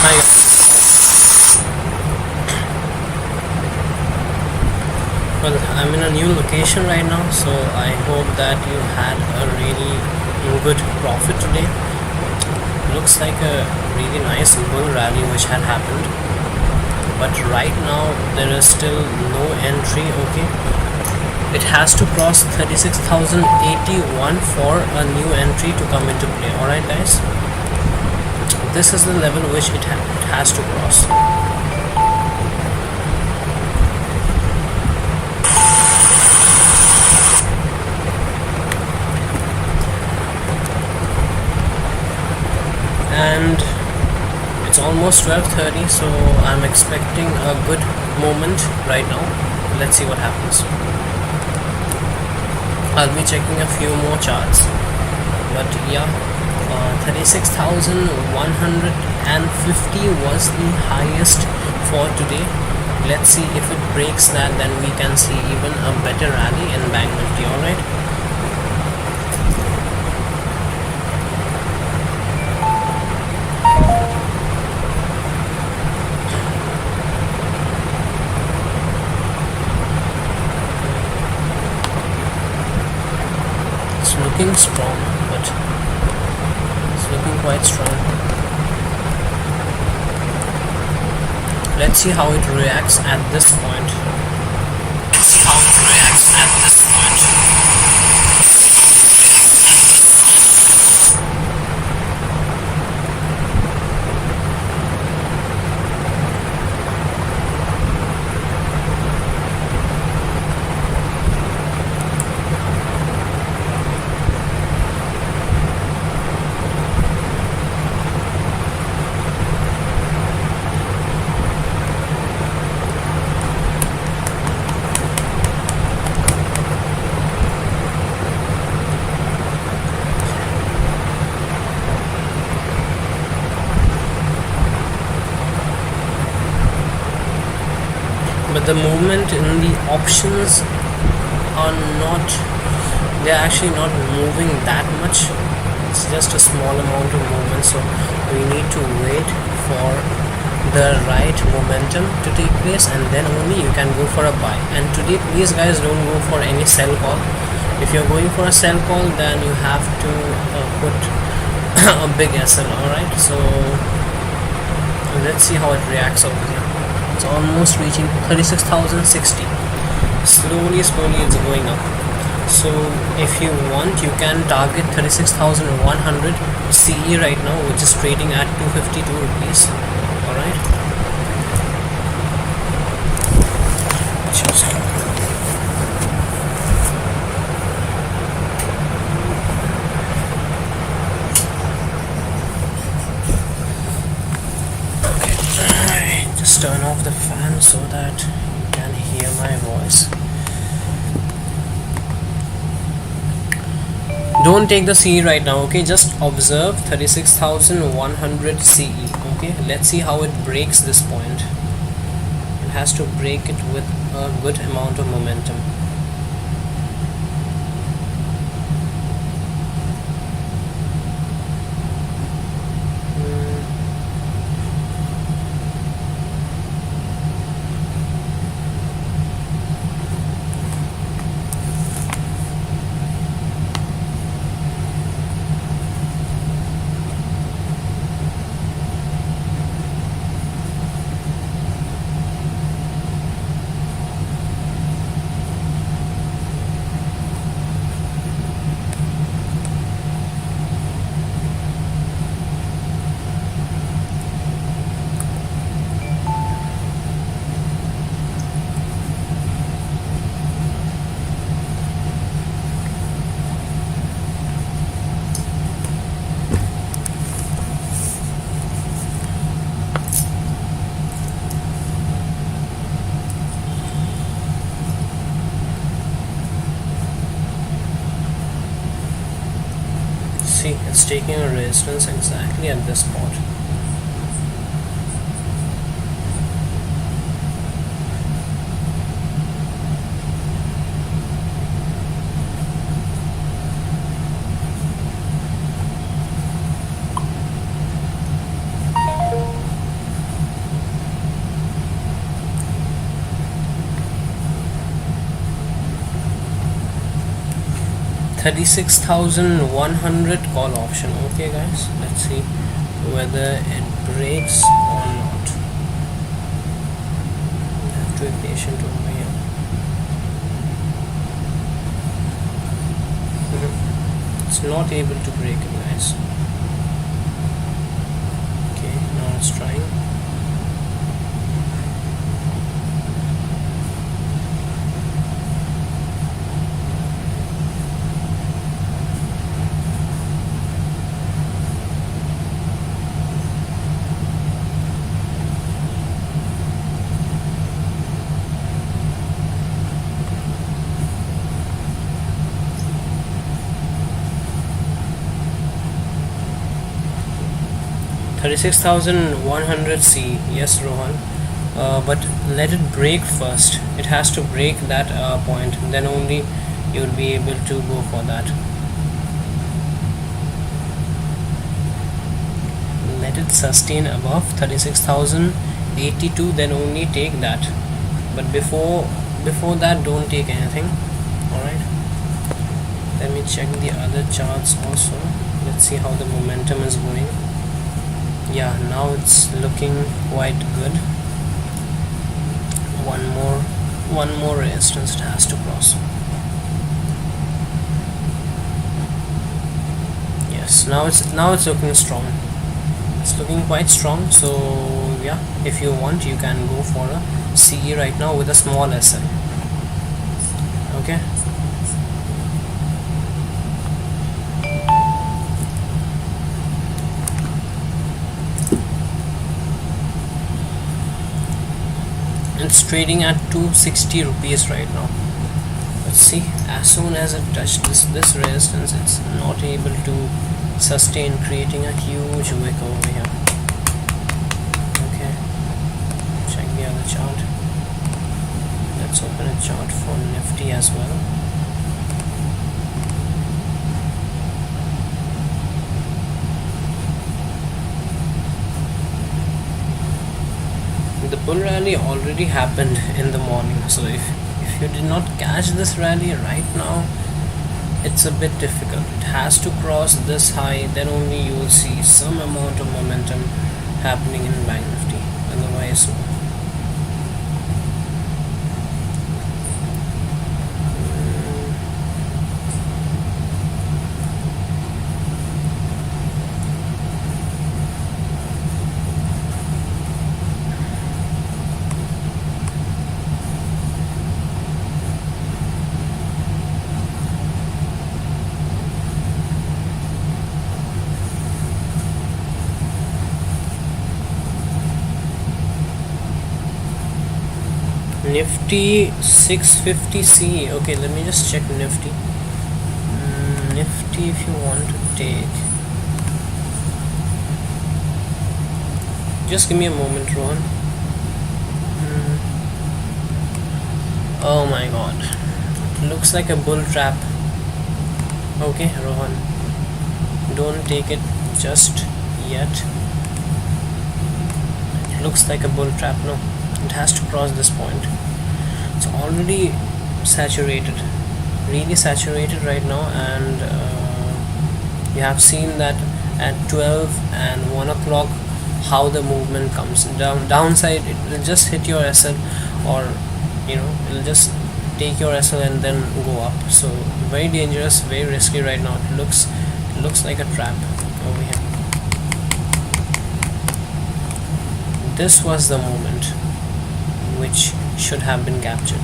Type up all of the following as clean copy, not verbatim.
Hi. Well, I'm in a new location right now, so I hope that you had a really good profit today. Looks like a really nice bull rally which had happened, but right now there is still no entry. Okay, it has to cross 36,081 for a new entry to come into play. Alright guys, this is the level which it has to cross. And it's almost 12:30, so I'm expecting a good moment right now. Let's see what happens. I'll be checking a few more charts, but yeah, 36,150 was the highest for today. Let's see if it breaks that, then we can see even a better rally in Bank Nifty. Alright, looking strong, but it's looking quite strong. Let's see how it reacts at this point. But the movement in the options are not, they're actually not moving that much. It's just a small amount of movement, so we need to wait for the right momentum to take place, and then only you can go for a buy. And today, please guys, don't go for any sell call. If you're going for a sell call, then you have to put a big SL. Alright, so let's see how it reacts over here. It's almost reaching 36,060. Slowly it's going up. So if you want, you can target 36,100 CE right now, which is trading at 252 rupees. Alright, just turn off the fan so that you can hear my voice. Don't take the CE right now, okay? Just observe 36,100 CE. Okay, let's see how it breaks this point. It has to break it with a good amount of momentum. See, it's taking a resistance exactly at this spot. 36,100 call option. Okay guys, let's see whether it breaks or not. You have to be patient over here. It's not able to break it, guys. Okay, now it's trying. 36,100 C. Yes, Rohan. But let it break first. It has to break that point, then only you will be able to go for that. Let it sustain above 36,082, then only take that. But before that, don't take anything. Alright, let me check the other charts also. Let's see how the momentum is going. Yeah, now it's looking quite good. One more resistance it has to cross. Yes, now it's looking strong. It's looking quite strong. So yeah, if you want, you can go for a CE right now with a small SL. Okay. It's trading at 260 rupees right now. Let's see, as soon as it touched this resistance, it's not able to sustain, creating a huge wick over here. Okay, check the other chart. Let's open a chart for Nifty as well. The bull rally already happened in the morning, so if you did not catch this rally right now, it's a bit difficult. It has to cross this high, then only you will see some amount of momentum happening in Bank Nifty. Otherwise, Nifty 650C. Okay, let me just check Nifty. Nifty, if you want to take, just give me a moment, Rohan. Oh my god, it looks like a bull trap. Okay, Rohan, don't take it just yet. It looks like a bull trap. No, it has to cross this point. It's already saturated, really saturated right now, and you have seen that at 12 and 1 o'clock how the movement comes downside. It will just hit your SL, or it'll just take your SL and then go up. So very dangerous, very risky right now. It looks like a trap over here. This was the moment which should have been captured,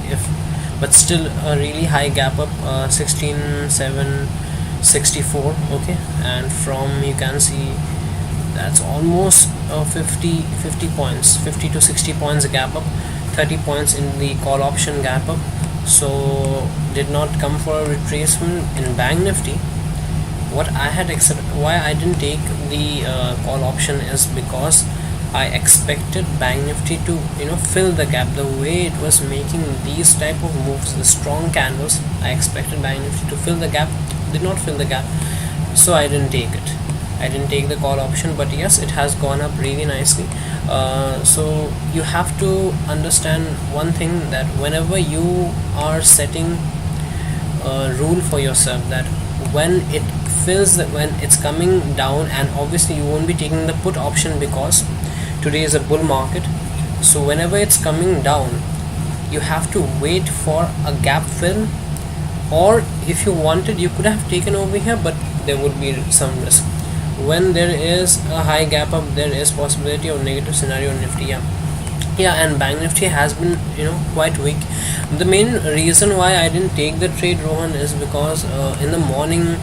but still a really high gap up, 16,764. okay, and from, you can see that's almost 50 points, 50 to 60 points gap up, 30 points in the call option gap up. So did not come for a retracement in Bank Nifty. What I had why I didn't take the call option is because I expected Bank Nifty to fill the gap. The way it was making these type of moves, the strong candles, I expected Bank Nifty to fill the gap. Did not fill the gap, so I didn't take it. I didn't take the call option. But yes, it has gone up really nicely. So you have to understand one thing, that whenever you are setting a rule for yourself, that when it fills when it's coming down, and obviously you won't be taking the put option because today is a bull market. So whenever it's coming down, you have to wait for a gap fill, or if you wanted you could have taken over here, but there would be some risk. When there is a high gap up, there is possibility of negative scenario in Nifty. And Bank Nifty has been quite weak. The main reason why I didn't take the trade, Rohan, is because in the morning,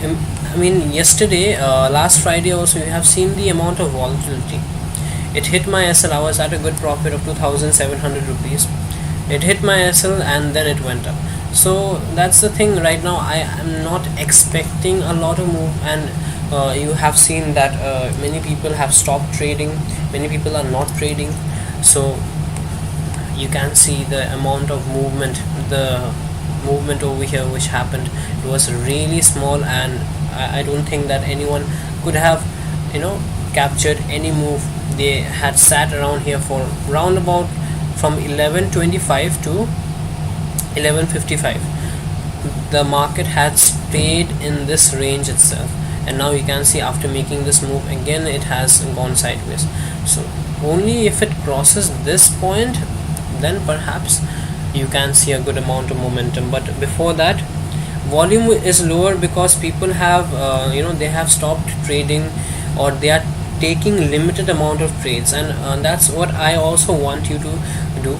I mean yesterday, last Friday also, you have seen the amount of volatility. It hit my SL. I was at a good profit of 2,700 rupees. It hit my SL and then it went up. So that's the thing. Right now I am not expecting a lot of move, and you have seen that many people have stopped trading, many people are not trading. So you can see the amount of movement, the movement over here which happened. It was really small, and I don't think that anyone could have captured any move. They had sat around here for round about from 11:25 to 11:55. The market had stayed in this range itself, and now you can see after making this move again it has gone sideways. So only if it crosses this point, then perhaps you can see a good amount of momentum. But before that, volume is lower because people have they have stopped trading, or they are taking limited amount of trades, and that's what I also want you to do.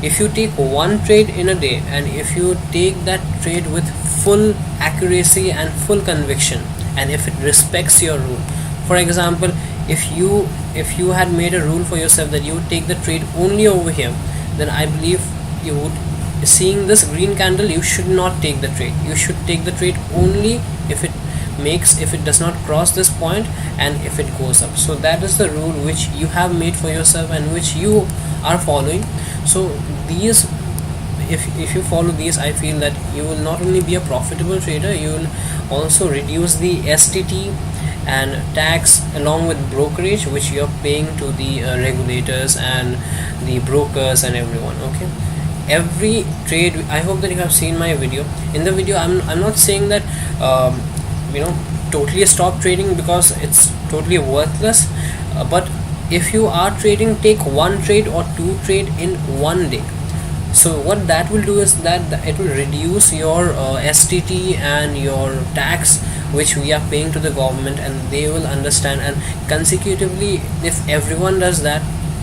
If you take one trade in a day, and if you take that trade with full accuracy and full conviction, and if it respects your rule, for example, if you had made a rule for yourself that you would take the trade only over here, then I believe you would, seeing this green candle, you should not take the trade. You should take the trade only if it does not cross this point and if it goes up. So that is the rule which you have made for yourself and which you are following. So these, if you follow these, I feel that you will not only be a profitable trader, you will also reduce the STT and tax along with brokerage which you are paying to the regulators and the brokers and everyone. Okay, every trade, I hope that you have seen my video. In the video I'm not saying that totally stop trading because it's totally worthless, but if you are trading, take one trade or two trade in one day. So what that will do is that it will reduce your STT and your tax which we are paying to the government, and they will understand. And consecutively, if everyone does that,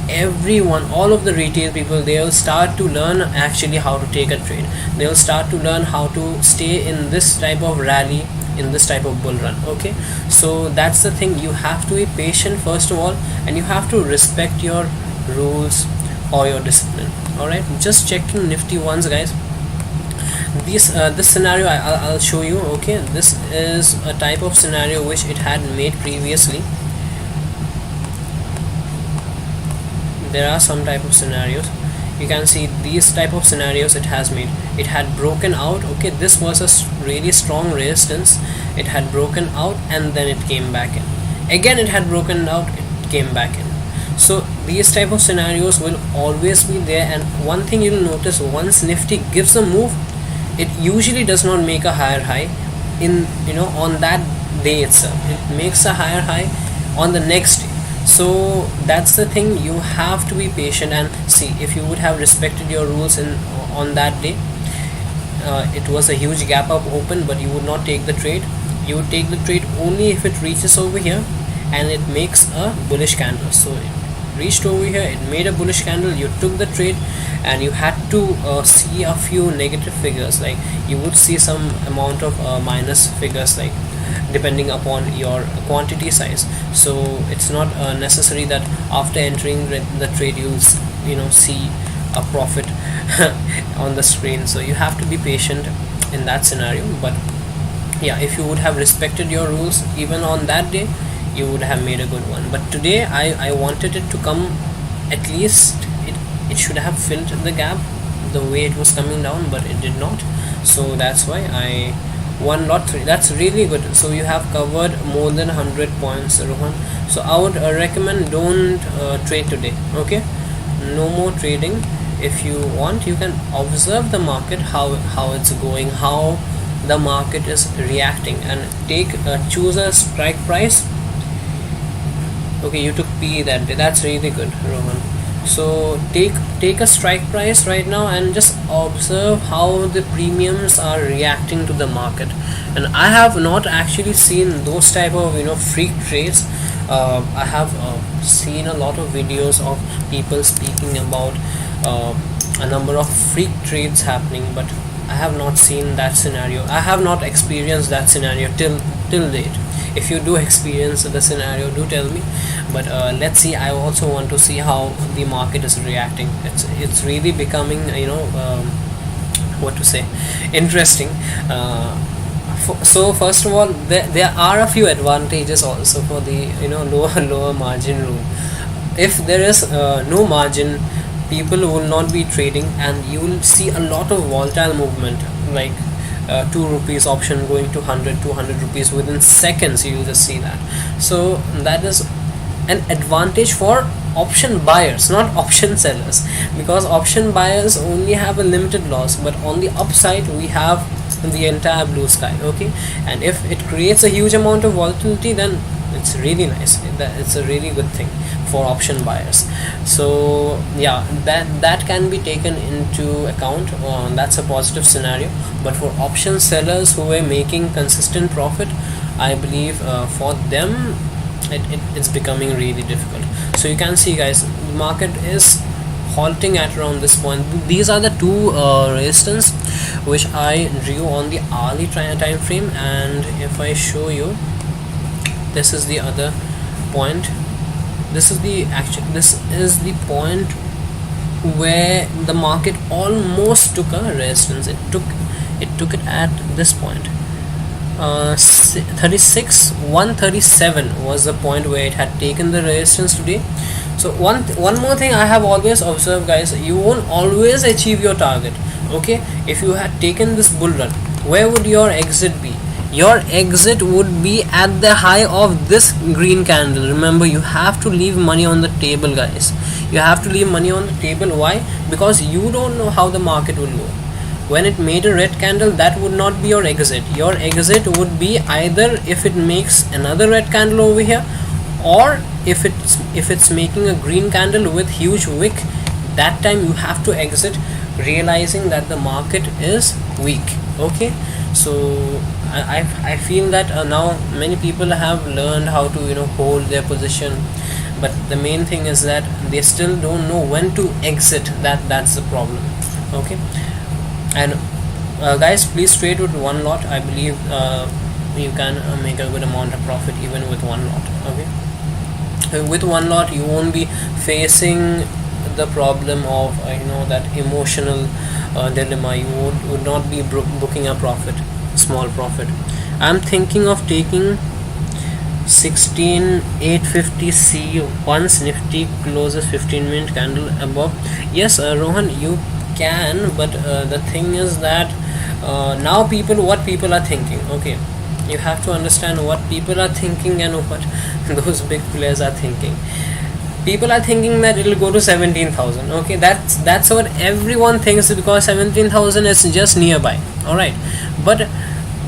everyone, all of the retail people, they will start to learn actually how to take a trade. They will start to learn how to stay in this type of rally, in this type of bull run. Okay, so that's the thing. You have to be patient first of all, and you have to respect your rules or your discipline. All right, just checking Nifty once, guys. This scenario I'll show you. Okay, this is a type of scenario which it had made previously. There are some type of scenarios. You can see these type of scenarios it has made. It had broken out. Okay, this was a really strong resistance. It had broken out and then it came back in. Again it had broken out, it came back in. So these type of scenarios will always be there. And one thing you'll notice, once Nifty gives a move, it usually does not make a higher high in on that day itself. It makes a higher high on the next day. So that's the thing. You have to be patient and see. If you would have respected your rules on that day, it was a huge gap up open, but you would not take the trade. You would take the trade only if it reaches over here and it makes a bullish candle. So it reached over here, it made a bullish candle, you took the trade, and you had to see a few negative figures. Like you would see some amount of minus figures, like depending upon your quantity size. So it's not necessary that after entering the trade you'll see a profit on the screen. So you have to be patient in that scenario. But yeah, if you would have respected your rules even on that day, you would have made a good one. But today I wanted it to come, at least it should have filled the gap the way it was coming down, but it did not. So that's why I won lot 3. That's really good. So you have covered more than 100 points, Rohan. So I would recommend don't trade today. Okay, no more trading. If you want, you can observe the market, how it's going, how the market is reacting. And choose a strike price. Okay, you took P that day, that's really good, Rohan. So take a strike price right now and just observe how the premiums are reacting to the market. And I have not actually seen those type of freak trades. I have seen a lot of videos of people speaking about a number of freak trades happening, but I have not seen that scenario. I have not experienced that scenario till date. If you do experience the scenario, do tell me. But let's see. I also want to see how the market is reacting. It's really becoming what to say, interesting. So first of all, there are a few advantages also for the lower margin rule. If there is no margin, people will not be trading, and you will see a lot of volatile movement, like 2 rupees option going to 200 rupees within seconds. You will just see that. So that is an advantage for option buyers, not option sellers, because option buyers only have a limited loss, but on the upside we have the entire blue sky. Okay, and if it creates a huge amount of volatility, then it's really nice. It's a really good thing for option buyers. So yeah, that can be taken into account. That's a positive scenario. But for option sellers who were making consistent profit, I believe for them it's becoming really difficult. So you can see, guys, the market is halting at around this point. These are the two resistance which I drew on the hourly time frame, and if I show you, this is the other point. This is the point where the market almost took a resistance. It took it at this point. 137 was the point where it had taken the resistance today. So one more thing I have always observed, guys, you won't always achieve your target. Okay, if you had taken this bull run, where would your exit be? Your exit would be at the high of this green candle. Remember, you have to leave money on the table, guys. You have to leave money on the table. Why? Because you don't know how the market will go. When it made a red candle, that would not be your exit. Your exit would be either if it makes another red candle over here, or if it's making a green candle with huge wick. That time you have to exit, realizing that the market is weak. Okay, so I feel that now many people have learned how to hold their position, but the main thing is that they still don't know when to exit. That's the problem. Okay, and guys, please trade with one lot. I believe you can make a good amount of profit even with one lot. Okay, with one lot you won't be facing the problem of that emotional dilemma. You would not be booking a profit, small profit. I'm thinking of taking 16,850C once Nifty closes 15-minute candle above. Yes, Rohan, you can, but the thing is that now what people are thinking. Okay, you have to understand what people are thinking and what those big players are thinking. People are thinking that it will go to 17,000. Okay, that's what everyone thinks, because 17,000 is just nearby. All right, but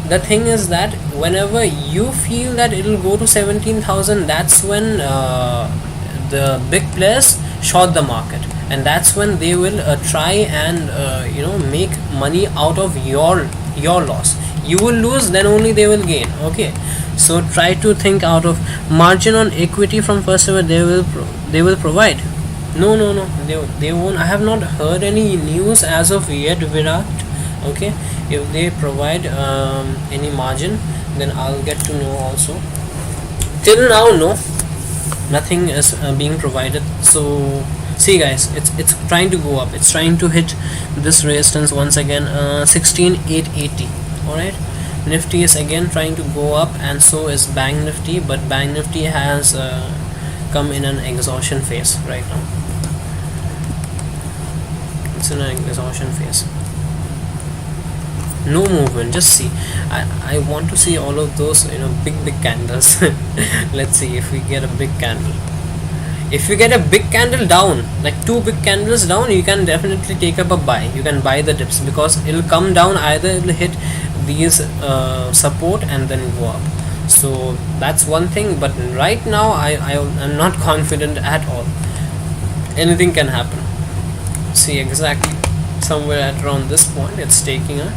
the thing is that whenever you feel that it will go to 17,000, that's when the big players short the market, and that's when they will try and make money out of your loss. You will lose, then only they will gain. Okay, so try to think out of margin on equity from first ever. They will provide. No, they won't. I have not heard any news as of yet, Virat. Okay, if they provide any margin, then I'll get to know also. Till now, no, nothing is being provided. So see, guys, it's trying to go up. It's trying to hit this resistance once again, 16,880. all right, Nifty is again trying to go up, and so is Bank Nifty, but Bank Nifty has come in an exhaustion phase right now. It's in an exhaustion phase. No movement. Just see. I want to see all of those big candles. Let's see if we get a big candle. If you get a big candle down, like 2 big candles down, you can definitely take up a buy. You can buy the dips, because it'll come down, either it'll hit these support and then go up. So that's one thing. But right now I'm not confident at all. Anything can happen. See, exactly somewhere at around this point it's taking a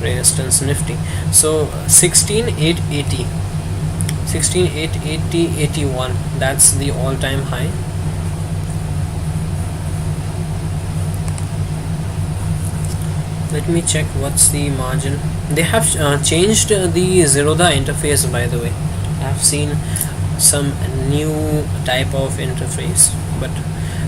resistance Nifty. So 16,880, 81, that's the all-time high. Let me check what's the margin. They have changed the Zerodha interface, by the way. I have seen some new type of interface, but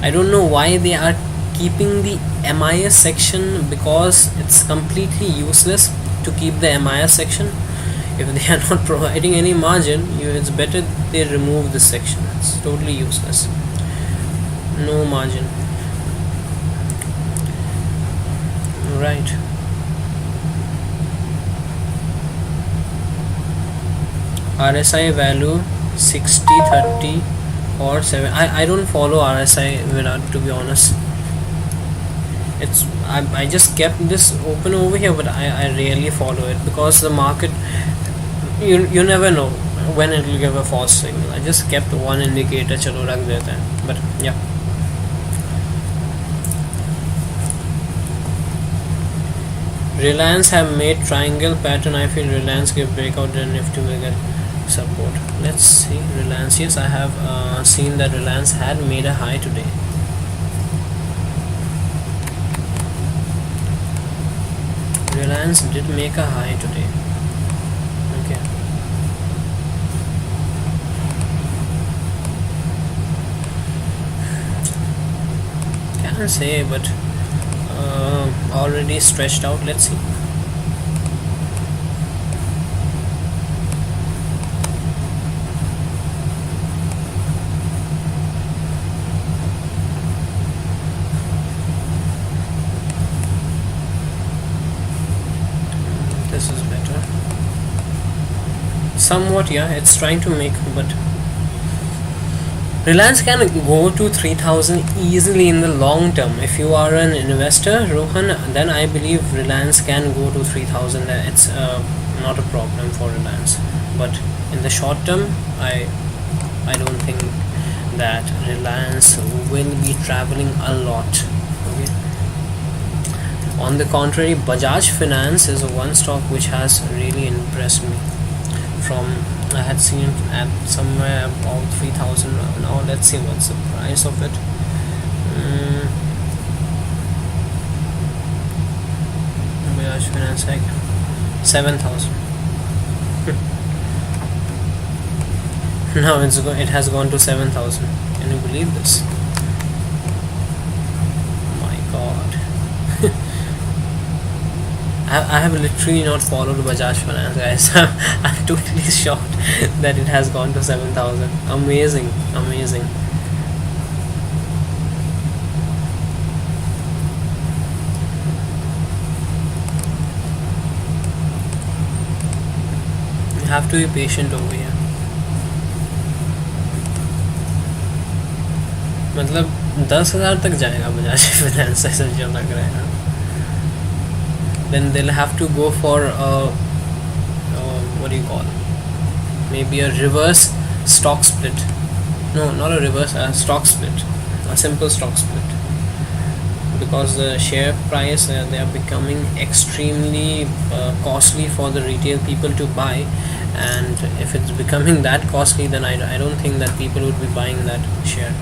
I don't know why they are keeping the MIS section, because it's completely useless to keep the MIS section. If they are not providing any margin, it's better they remove this section. It's totally useless. No margin. Right. RSI value 60, 30 or 7. I don't follow RSI, Virat, to be honest. I just kept this open over here, but I rarely follow it, because the market, you never know when it will give a false signal. I just kept one indicator, chalo rakh dete hain. But yeah, Reliance have made triangle pattern. I feel Reliance give breakout, then Nifty will get support. Let's see. Reliance, yes, I have seen that Reliance had made a high today. Reliance did make a high today. Okay. Can't say, but already stretched out. Let's see. This is better. Somewhat, yeah, it's trying to make, but Reliance can go to 3,000 easily in the long term. If you are an investor, Rohan, then I believe Reliance can go to 3,000. It's not a problem for Reliance. But in the short term, I don't think that Reliance will be traveling a lot. Okay. On the contrary, Bajaj Finance is one stock which has really impressed me. I had seen at somewhere about 3,000. Now let's see what's the price of it. Bajaj Finance, like 7,000. Now it has gone to 7,000. Can you believe this? My God. I have literally not followed Bajaj Finance, guys. I'm totally shocked that it has gone to 7,000. Amazing, amazing. You have to be patient over here. मतलब 10,000 तक जाएगा Bajaj finance, ऐसा जो लग रहा है. Then they'll have to go for what do you call, maybe a reverse stock split. No, not a reverse, a stock split, a simple stock split, because the share price they are becoming extremely costly for the retail people to buy, and if it's becoming that costly, then I don't think that people would be buying that share.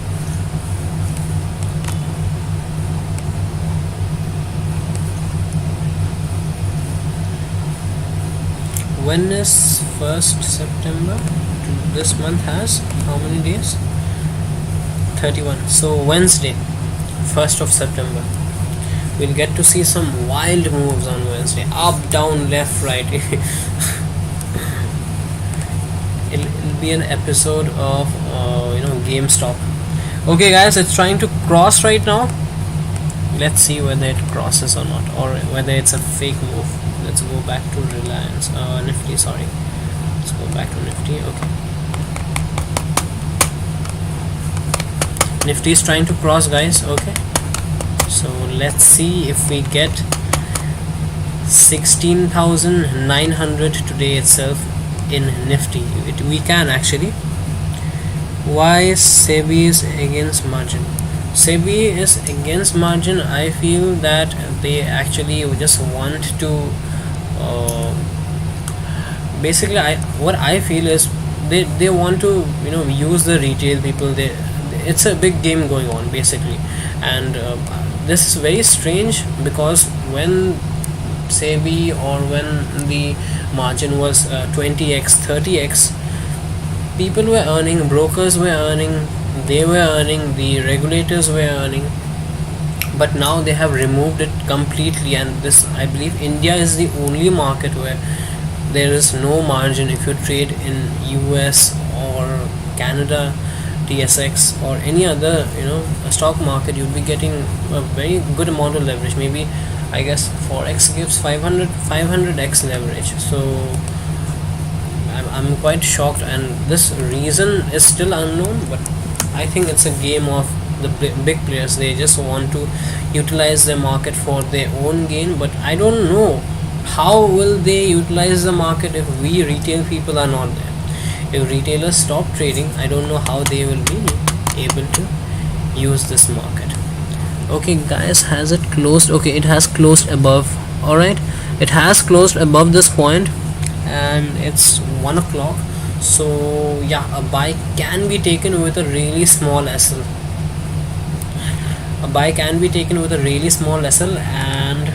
When is 1st September? This month has how many days? 31. So Wednesday, 1st of September, we'll get to see some wild moves on Wednesday. Up, down, left, right. It'll be an episode of GameStop. Okay guys, it's trying to cross right now. Let's see whether it crosses or not, or whether it's a fake move. Let's go back to Reliance, Nifty, sorry. Let's go back to Nifty, okay. Nifty is trying to cross, guys. Okay, so let's see if we get 16,900 today itself in Nifty. We can actually. Why SEBI is against margin? SEBI is against margin. I feel that they actually just want to basically, what I feel is they want to use the retail people. It's a big game going on basically, and this is very strange because when SEBI or when the margin was 20x 30x, people were earning, brokers were earning, they were earning, the regulators were earning, but now they have removed it completely. And this, I believe, India is the only market where there is no margin. If you trade in US or Canada TSX or any other stock market, you'll be getting a very good amount of leverage. Maybe I guess Forex gives 500x leverage. So I'm quite shocked, and this reason is still unknown, but I think it's a game of the big players. They just want to utilize the market for their own gain, but I don't know how will they utilize the market if we retail people are not there. If retailers stop trading, I don't know how they will be able to use this market. Okay guys, has it closed? Okay, it has closed above. Alright, it has closed above this point, and it's 1 o'clock. So yeah, a buy can be taken with a really small SL. A buy can be taken with a really small SL, and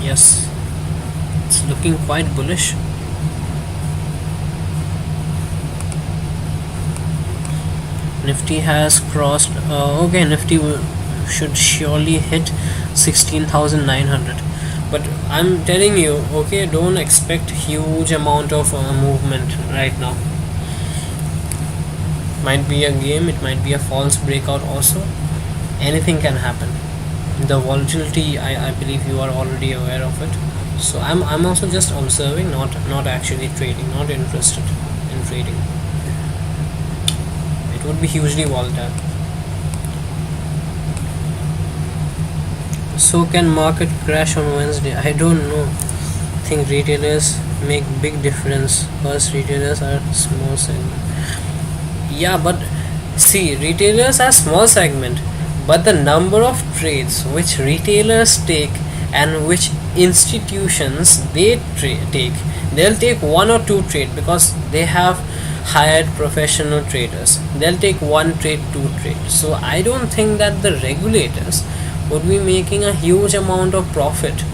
yes, it's looking quite bullish. Nifty has crossed. Okay, Nifty should surely hit 16,900. But I'm telling you, okay, don't expect huge amount of movement right now. Might be a game, it might be a false breakout also. Anything can happen. The volatility, I believe you are already aware of it. So I'm also just observing, not actually trading, not interested in trading. It would be hugely volatile. So can market crash on Wednesday? I don't know. I think retailers make big difference because retailers are small segment. Yeah, but see, retailers are small segment, but the number of trades which retailers take and which institutions they take, they'll take 1 or 2 trade because they have hired professional traders. They'll take 1 trade, 2 trade. So I don't think that the regulators would be making a huge amount of profit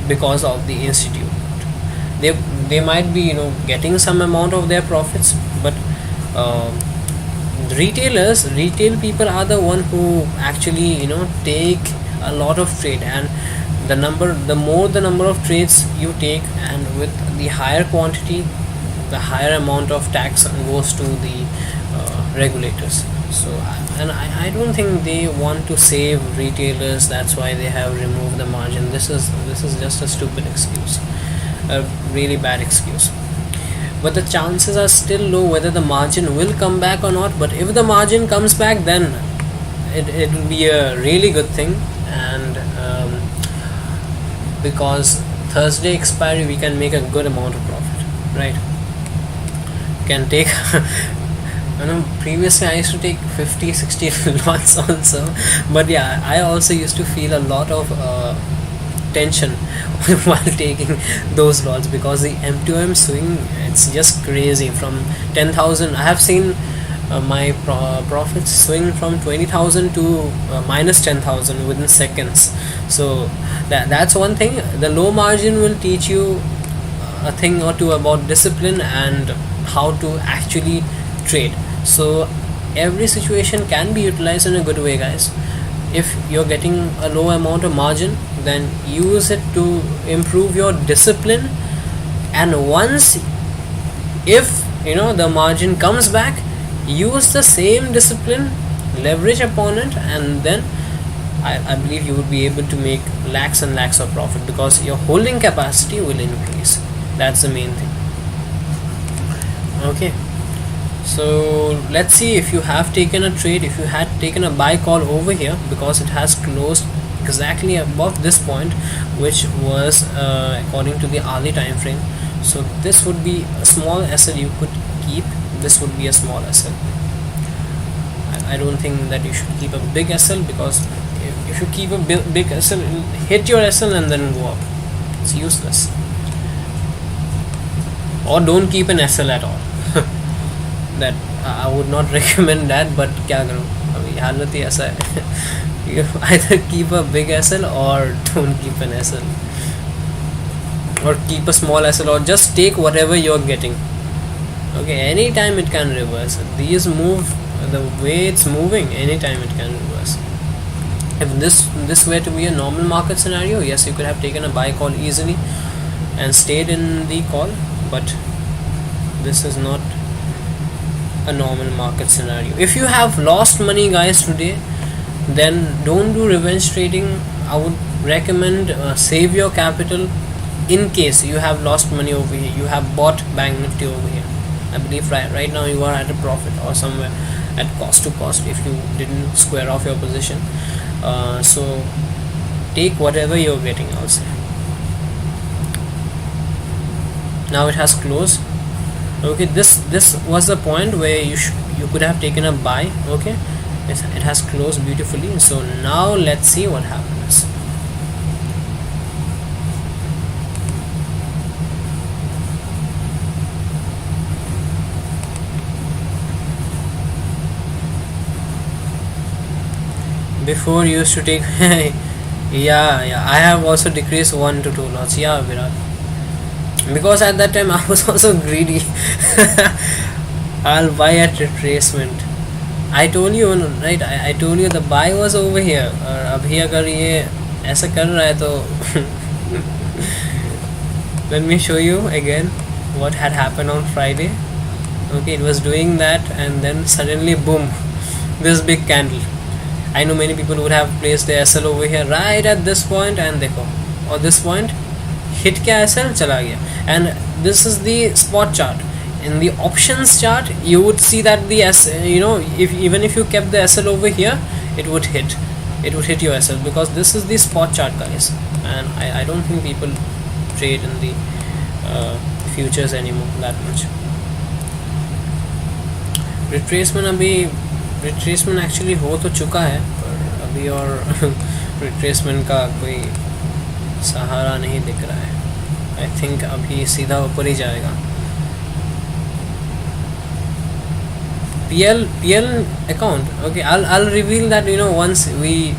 because of the institute. They might be getting some amount of their profits, but retail people are the one who actually take a lot of trade, and the more the number of trades you take, and with the higher quantity, the higher amount of tax goes to the regulators. So and I don't think they want to save retailers. That's why they have removed the margin. This is just a stupid excuse, a really bad excuse. But the chances are still low whether the margin will come back or not. But if the margin comes back, then it will be a really good thing. And because Thursday expiry, we can make a good amount of profit, right? You can take previously I used to take 50-60 lots also, but yeah, I also used to feel a lot of tension while taking those lots because the M2M swing, it's just crazy. From 10,000, I have seen my profits swing from 20,000 to minus 10,000 within seconds. So that's one thing. The low margin will teach you a thing or two about discipline and how to actually trade. So every situation can be utilized in a good way, guys. If you're getting a low amount of margin, then use it to improve your discipline, and once if the margin comes back, use the same discipline, leverage upon it, and then I believe you would be able to make lakhs and lakhs of profit because your holding capacity will increase. That's the main thing. Okay, So let's see if you have taken a trade, if you had taken a buy call over here, because it has closed exactly above this point, which was according to the hourly time frame. So this would be a small SL you could keep. This would be a small SL. I don't think that you should keep a big SL, because if you keep a big SL, it'll hit your SL and then go up. It's useless. Or don't keep an SL at all. That I would not recommend that, but क्या करूँ, अभी हालत ही ऐसा है. You either keep a big SL or don't keep an SL, or keep a small SL, or just take whatever you're getting. Okay, anytime it can reverse. These move the way it's moving, anytime it can reverse. If this were to be a normal market scenario, yes, you could have taken a buy call easily and stayed in the call, but this is not a normal market scenario. If you have lost money, guys, today, then don't do revenge trading. I would recommend save your capital in case you have lost money over here. You have bought Bank Nifty over here. I believe right now you are at a profit or somewhere at cost to cost if you didn't square off your position. So take whatever you're getting, I'll say. Now it has closed. Okay, this was the point where you could have taken a buy. Okay, it has closed beautifully. So now let's see what happens. Before you used to take yeah, I have also decreased 1 to 2 lots. Yeah, Virat, because at that time I was also greedy. I'll buy at retracement. I told you, right? I told you the buy was over here. और अभी अगर ये ऐसा कर रहा है तो let me show you again what had happened on Friday. Okay, it was doing that and then suddenly boom, this big candle. I know many people would have placed the SL over here right at this point, and देखो, or this point hit क्या SL चला गया. And this is the spot chart. In the options chart, you would see that the even if you kept the SL over here, it would hit your SL, because this is the spot chart, guys. And I don't think people trade in the futures anymore that much. Retracement actually हो तो चुका है, पर अभी और retracement का कोई सहारा नहीं दिख रहा है. आई थिंक अभी सीधा ऊपर ही जाएगा. PL account. Okay, I'll reveal that once we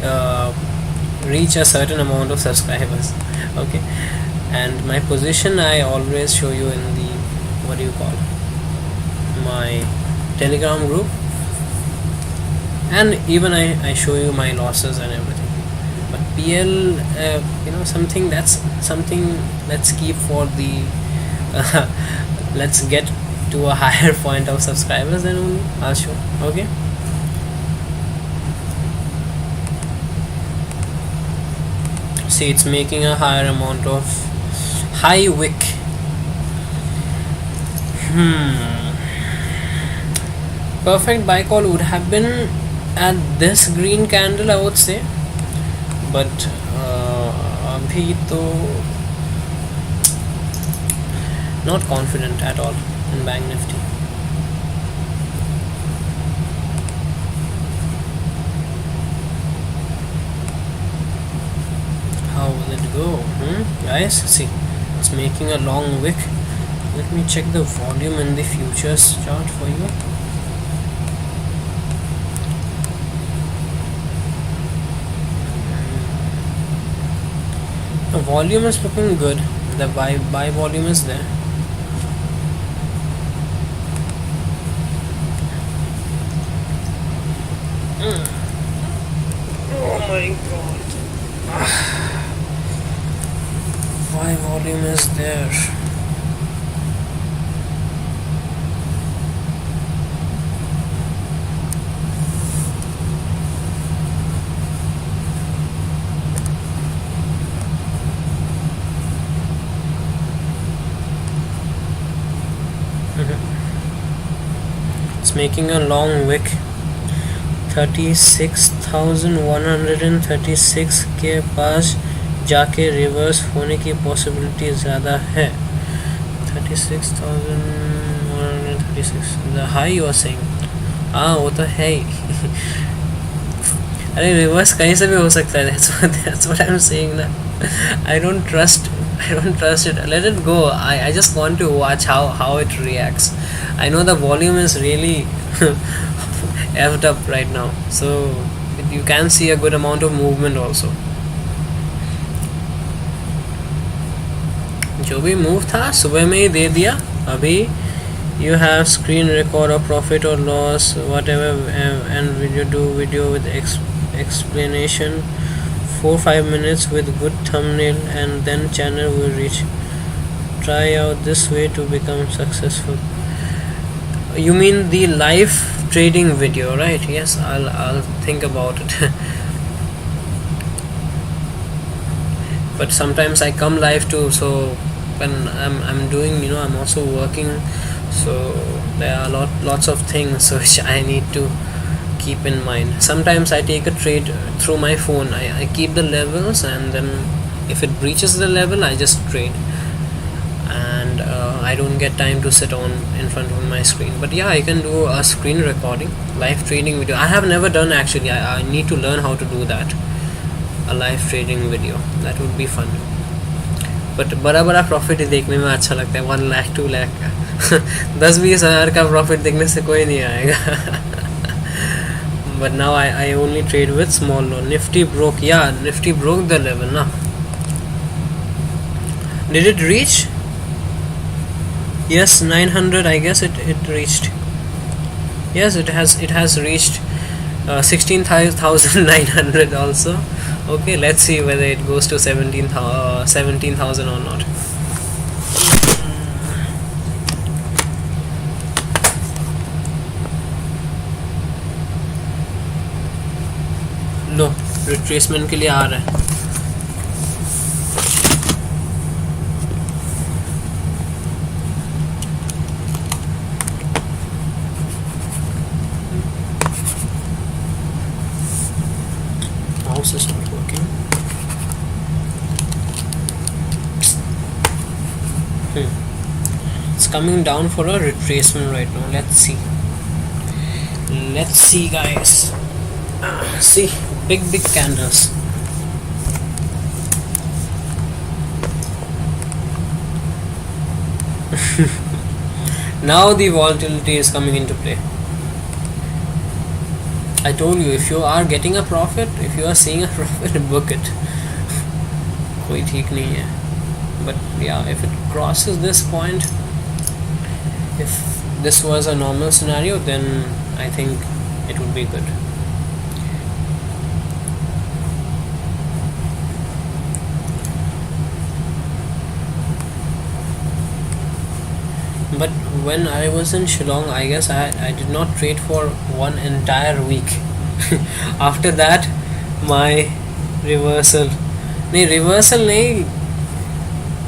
reach a certain amount of subscribers. Okay, and my position I always show you in the my Telegram group, and even I show you my losses and everything. But PL, something let's keep for the let's get to a higher point of subscribers, then only I'll show. Okay, see, it's making a higher amount of high wick. Perfect buy call would have been at this green candle, I would say, but abhi to not confident at all in Bank Nifty. How will it go? Guys, see, it's making a long wick. Let me check the volume in the futures chart for you. The volume is looking good. The buy volume is there. Oh my god. Buy volume is there. It's making a long wick. 36,136 के पास जाके reverse होने की possibility ज़्यादा है. 36,136 the high you are saying. हाँ वो तो है ही. अरे रिवर्स कहीं से भी हो सकता है. That's what I'm saying ना. I don't trust it. Let it go. I just want to watch how it reacts. I know the volume is really effed up right now, so you can see a good amount of movement also. जो भी move था सुबह में ही दे दिया. अभी you have screen record of profit or loss whatever, and you do video with explanation 4-5 minutes with good thumbnail, and then channel will reach. Try out this way to become successful. You mean the live trading video, right? Yes, I'll think about it. But sometimes I come live too, so when I'm doing, I'm also working, so there are lots of things which I need to keep in mind. Sometimes I take a trade through my phone. I keep the levels, and then if it breaches the level I just trade, and I don't get time to sit in front of my screen. But yeah, I can do a screen recording, live trading video. I have never done actually. I need to learn how to do that, a live trading video. That would be fun. But बड़ा profit ही देखने में अच्छा लगता है. 1 लाख 2 लाख का 10-20 हज़ार का profit देखने से कोई नहीं आएगा. But now I only trade with small loan. Nifty broke. Yeah, Nifty broke the level now. Did it reach? Yes, 900. I guess it reached. Yes, it has reached 16,900 also. Okay, let's see whether it goes to 17,000 or not. Low retracement के लिए आ रहा है. Mouse is not working. It's coming down for a retracement right now. Let's see guys. See, big candles. Now the volatility is coming into play. I told you, if you are getting a profit, if you are seeing a profit, book it. कोई ठीक नहीं है. But yeah, if it crosses this point, if this was a normal scenario, then I think it would be good. But when I was in Shillong, I guess I did not trade for 1 entire week. After that, my reversal nahi,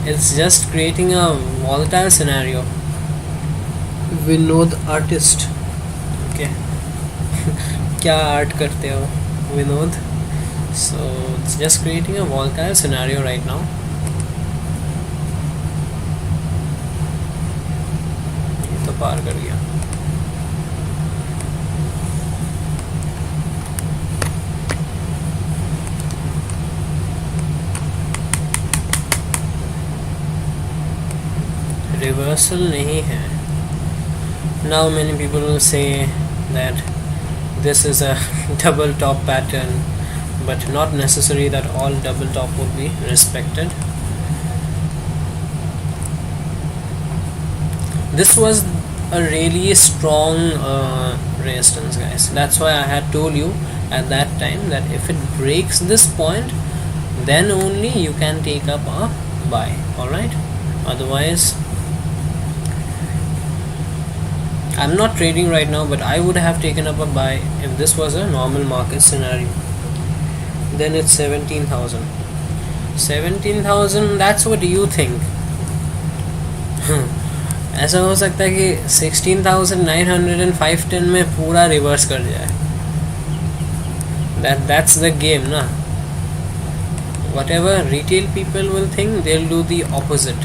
it's just creating a volatile scenario. Vinod artist. Okay. क्या art करते हो Vinod? So it's just creating a volatile scenario right now. पार कर गया. Reversal नहीं है. Now many people will say that this is a double top pattern, but not necessary that all double top would be respected. This was a really strong resistance, guys. That's why I had told you at that time that if it breaks this point, then only you can take up a buy. Alright, otherwise I'm not trading right now, but I would have taken up a buy if this was a normal market scenario. Then it's 17,000. That's what you think. ऐसा हो सकता है कि 16,905 में पूरा reverse कर जाए. That's the game ना. Whatever retail people will think, they'll do the opposite.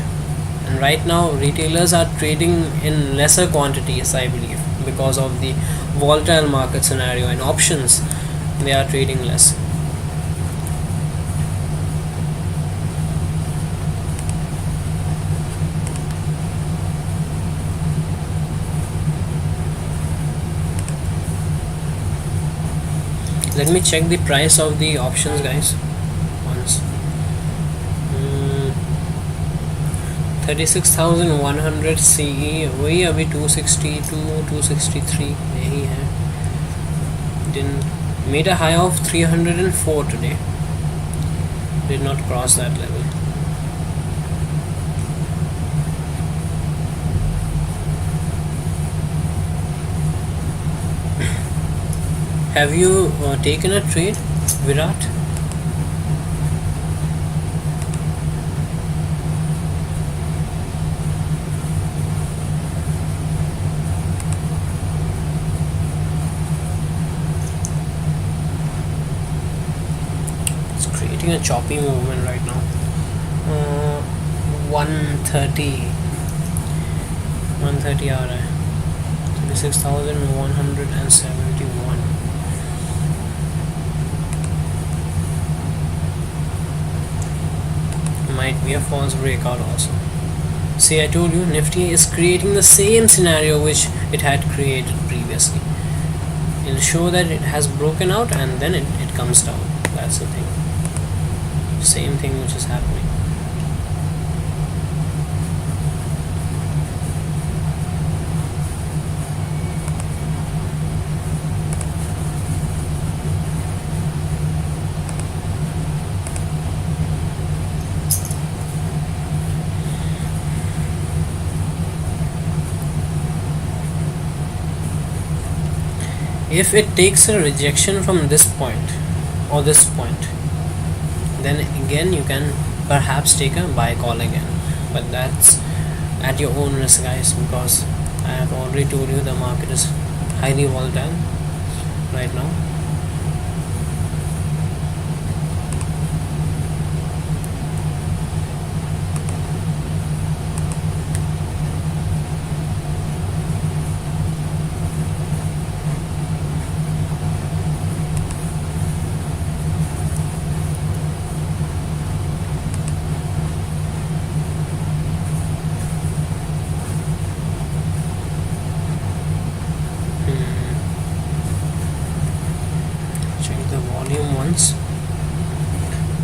And right now retailers are trading in lesser quantities, I believe, because of the volatile market scenario. And options, they are trading less. Let me check the price of the options, guys, once. 36,100 CE, वही अभी 262 263 यही है. Made a high of 304 today, did not cross that level. Have you taken a trade, Virat? It's creating a choppy movement right now. 130 आ रहा है. 36,171. Might be a false breakout also. See, I told you, Nifty is creating the same scenario which it had created previously. It'll show that it has broken out and then it comes down. That's the thing. Same thing which is happening. If it takes a rejection from this point or this point, then again you can perhaps take a buy call again, but that's at your own risk, guys, because I have already told you the market is highly volatile right now.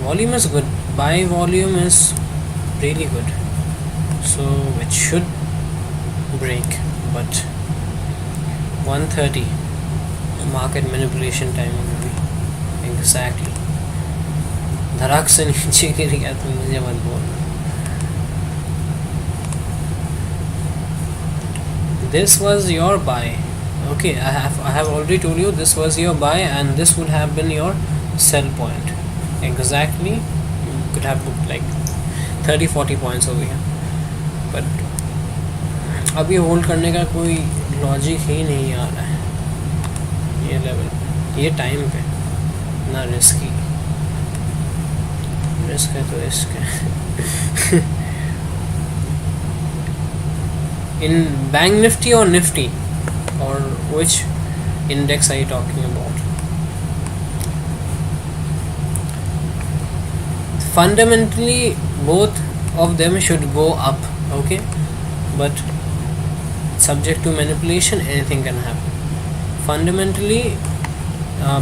Volume is good, buy volume is really good, so it should break, but 130 market manipulation time will be exactly. धड़ाक से नीचे गिर गया तो मुझे मत बोलना. This was your buy. Okay, I have already told you this was your buy and this would have been your sell point. Exactly, you could have booked like 30-40 points over here, but अभी hold करने का कोई logic ही नहीं आ रहा है. ये level, ये time पे ना रिस्क है तो रिस्क है. In Bank Nifty or Nifty, or which index are you talking about? Fundamentally both of them should go up, okay, but subject to manipulation anything can happen. Fundamentally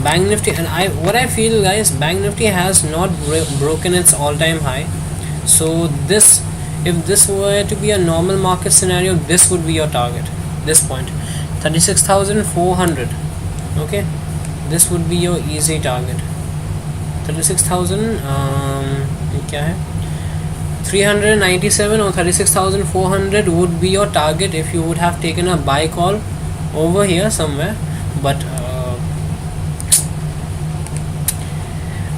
Bank Nifty, and what I feel, guys, Bank Nifty has not broken its all-time high, so this, if this were to be a normal market scenario, this would be your target. This point 36,400, okay, this would be your easy target. 36,000 क्या है 397 or 36,400 would be your target if you would have taken a buy call over here somewhere, but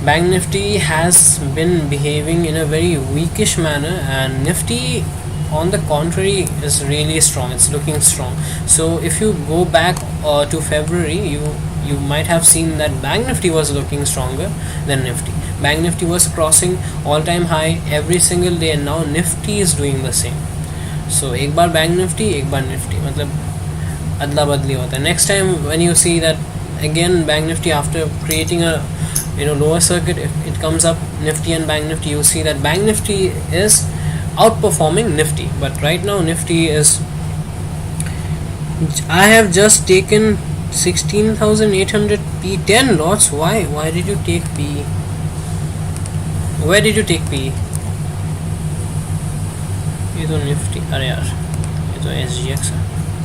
Bank Nifty has been behaving in a very weakish manner, and Nifty on the contrary is really strong. It's looking strong. So if you go back to February, you might have seen that Bank Nifty was looking stronger than Nifty. Bank Nifty was crossing all-time high every single day, and now Nifty is doing the same. So एक बार Bank Nifty, एक बार Nifty, मतलब अदला बदली होता है. Next time when you see that again Bank Nifty after creating a lower circuit, it comes up Nifty and Bank Nifty, you see that Bank Nifty is outperforming Nifty. But right now Nifty is, I have just taken 16,800 P, 10 lots. Why did you take P? Where did you take P? ये तो Nifty, अरे यार ये तो SGX है.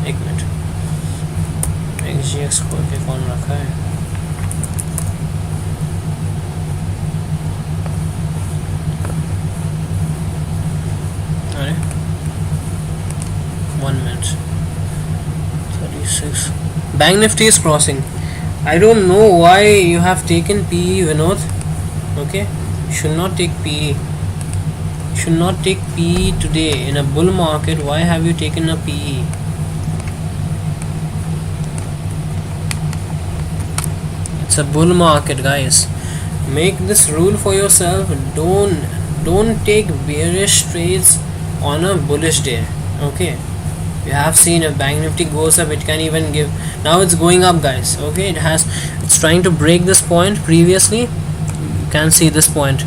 एक minute, SGX खोल के कौन रखा है? अरे 1 minute, 36. Bank Nifty is crossing. I don't know why you have taken PE, Vinod. Okay, should not take PE. Should not take PE today in a bull market. Why have you taken a PE? It's a bull market, guys. Make this rule for yourself. Don't take bearish trades on a bullish day. Okay, you have seen if Bank Nifty goes up, it can even give. Now it's going up, guys. Okay, it's trying to break this point. Previously you can see this point,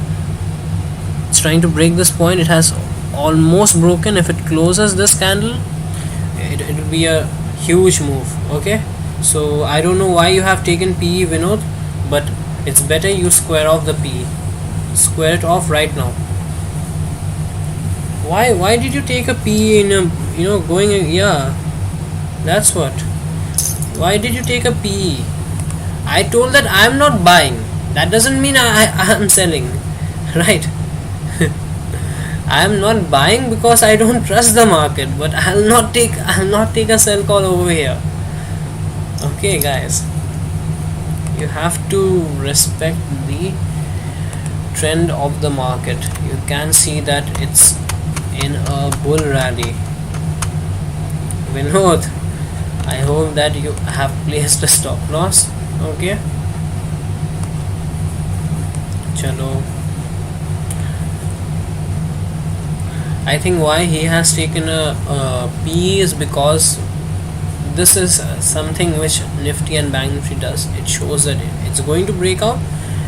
it's trying to break this point. It has almost broken. If it closes this candle, it will be a huge move. Okay, so I don't know why you have taken PE, Vinod, but it's better you square off the PE. Square it off right now. Why did you take a PE in a going, yeah, that's what. Why did you take a PE? I told that I am not buying. That doesn't mean I am selling, right? I am not buying because I don't trust the market, but I'll not take a sell call over here. Okay, guys, you have to respect the trend of the market. You can see that it's in a bull rally. Vinod, I hope that you have placed a stop loss. Okay, chalo. I think why he has taken a PE is because this is something which Nifty and Bank Nifty does. It shows that it's going to break out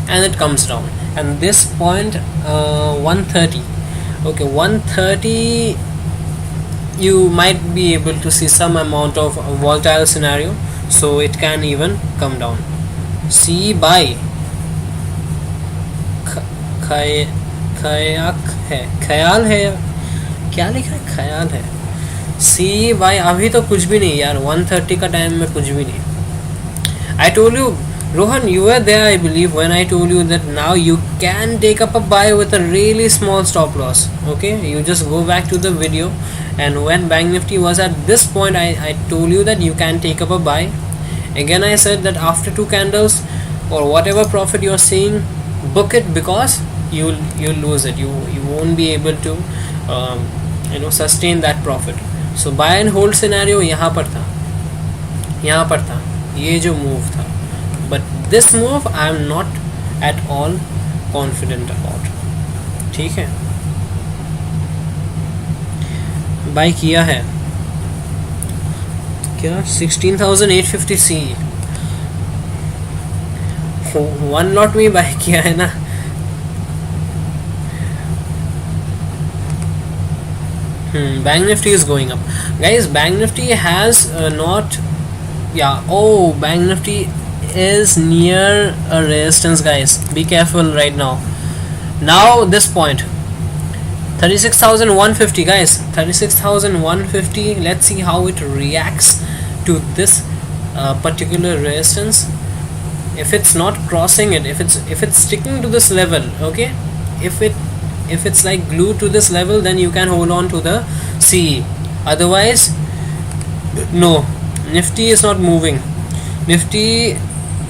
and it comes down. And this point, 130. Okay, 130, you might be able to see some amount of volatile scenario, so it can even come down. C buy, ख्याल है, क्या लिखा है, ख्याल है. सी bye अभी तो कुछ भी नहीं यार, 130 का टाइम में कुछ भी नहीं. I told you, Rohan, you were there I believe when I told you that now you can take up a buy with a really small stop loss. Okay, you just go back to the video, and when Bank Nifty was at this point, I told you that you can take up a buy. Again I said that after 2 candles or whatever profit you are seeing, book it, because you'll lose it. You won't be able to sustain that profit. So buy and hold scenario यहाँ पर था, ये जो move था. But this move I am not at all confident about. ठीक है, bye किया है क्या, 16,850 C 1 lot में बाय किया है ना. Bank Nifty is going up, guys. Bank Nifty has not, yeah, oh, Bank Nifty is near a resistance, guys. Be careful right now. Now this point, 36,150, guys, 36,150. Let's see how it reacts to this particular resistance. If it's not crossing it, if it's sticking to this level, okay, if it's like glued to this level, then you can hold on to the CE. Otherwise, no. Nifty is not moving. Nifty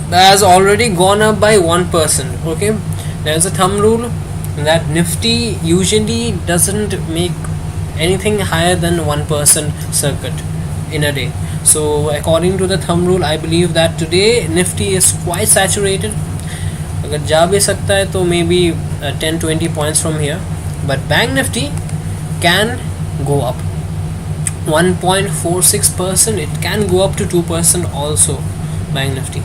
has already gone up by 1%. Okay, there's a thumb rule that Nifty usually doesn't make anything higher than 1% circuit in a day. So according to the thumb rule, I believe that today Nifty is quite saturated. अगर जा भी सकता है तो maybe 10-20 points from here, but Bank Nifty can go up 1.46%. It can go up to 2% also. Bank Nifty,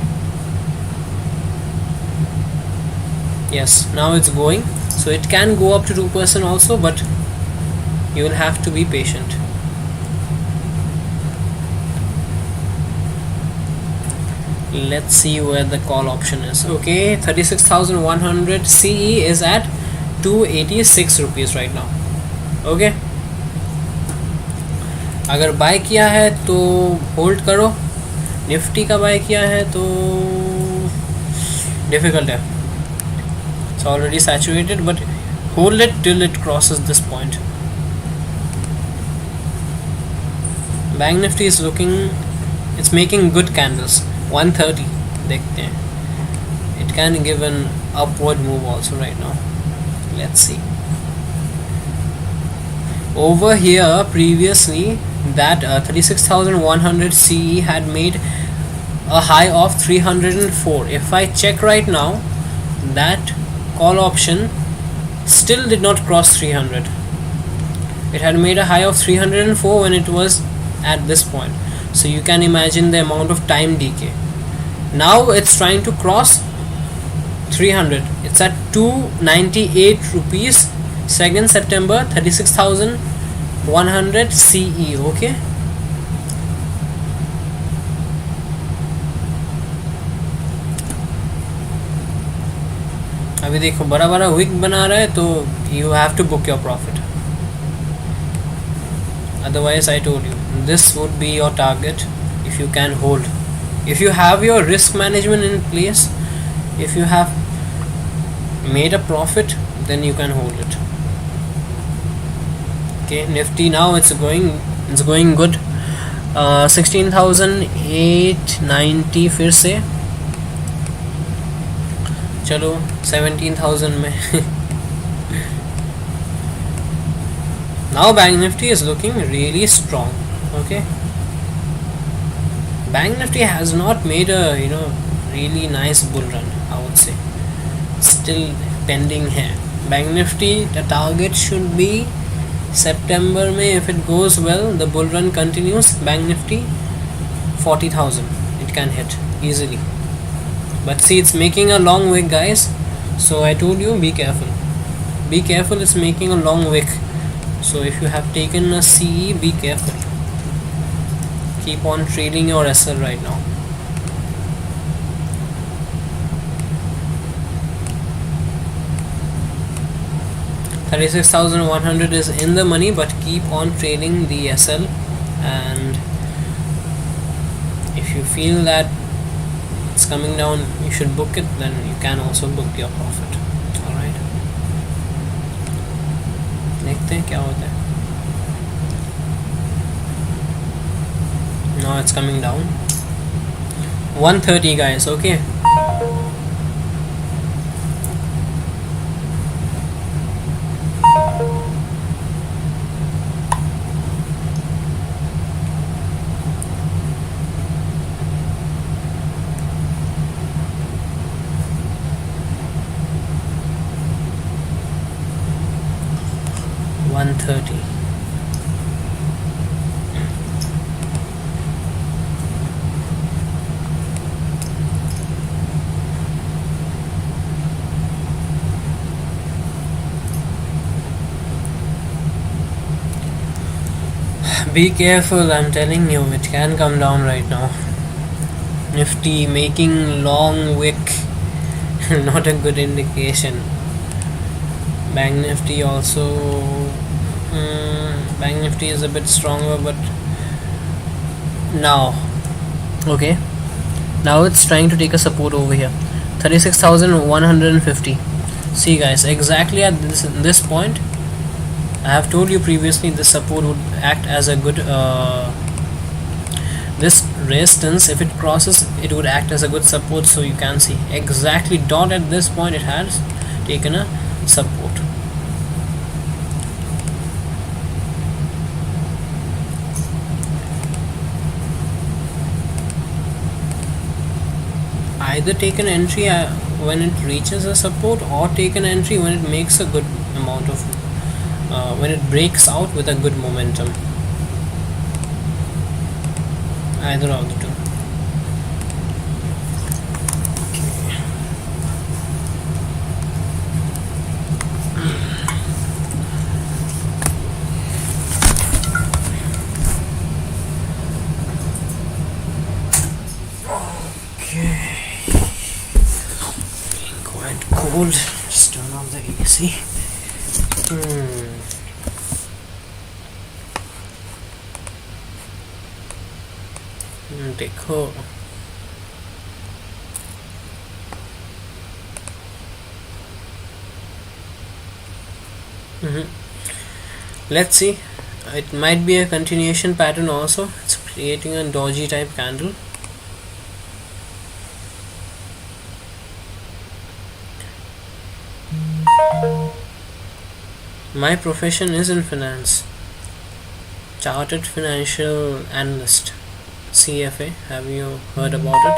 yes, now it's going, so it can go up to 2% also, but you will have to be patient. Let's see where the call option is. Okay, 36,100 CE is at 286 rupees right now. Okay, अगर bye किया है तो hold करो, Nifty का bye किया है तो difficult है, it's already saturated, but hold it till it crosses this point. Bank Nifty is looking, it's making good candles. 130 देखते हैं, it can give an upward move also right now. Let's see. Over here previously that 36,100 CE had made a high of 304. If I check right now, that call option still did not cross 300. It had made a high of 304 when it was at this point, so you can imagine the amount of time decay. Now it's trying to cross 300. It's at 298 rupees. 2nd September, 36,100 CE. Okay, अभी देखो बड़ा बड़ा Wick बना रहा है, तो you have to book your profit. Otherwise, I told you, this would be your target if you can hold. If you have your risk management in place, if you have made a profit, then you can hold it. Okay, Nifty now it's going good. 16,890 फिर से चलो 17,000 में. Now Bank Nifty is looking really strong. Okay, Bank Nifty has not made a really nice bull run, I would say. Still pending here. Bank Nifty, the target should be September May. If it goes well, the bull run continues, Bank Nifty 40,000 it can hit easily. But see, it's making a long wick, guys, so I told you, be careful. Be careful, it's making a long wick. So if you have taken a CE, be careful. Keep on trading your SL right now. $36,100 is in the money, but keep on trading the SL, and if you feel that it's coming down, you should book it, then you can also book your profit. Alright, देखते हैं क्या होता है. Now it's coming down 130, guys. Okay, $130. Be careful, I'm telling you, it can come down right now. Nifty making long wick, not a good indication. Bank Nifty also, Bank Nifty is a bit stronger, but now, okay, now it's trying to take a support over here, 36,150. See, guys, exactly at this point, I have told you previously, this support would act as a good this resistance, if it crosses, it would act as a good support. So you can see exactly dot at this point it has taken a support. either take an entry when it reaches a support, or take an entry when it makes a good amount of when it breaks out with a good momentum. Either of the two. Quite cold. Just turn off the AC. देखो let's see, it might be a continuation pattern also. It's creating a dodgy type candle. My profession is in finance, chartered financial analyst, CFA. Have you heard about it?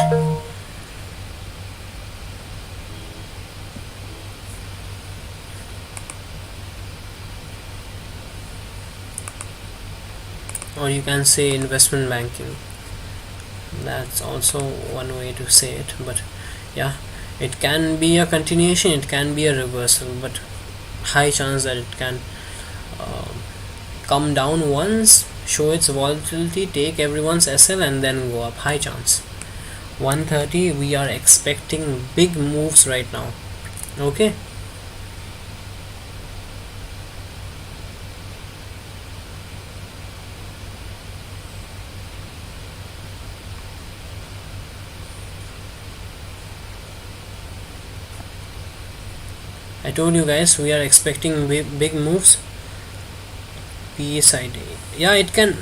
Or you can say investment banking. That's also one way to say it. But yeah, it can be a continuation, it can be a reversal, but high chance that it can come down once, show its volatility, take everyone's SL, and then go up. High chance. 130, we are expecting big moves right now. Okay. I told you guys, we are expecting big moves. PE side, yeah, it'll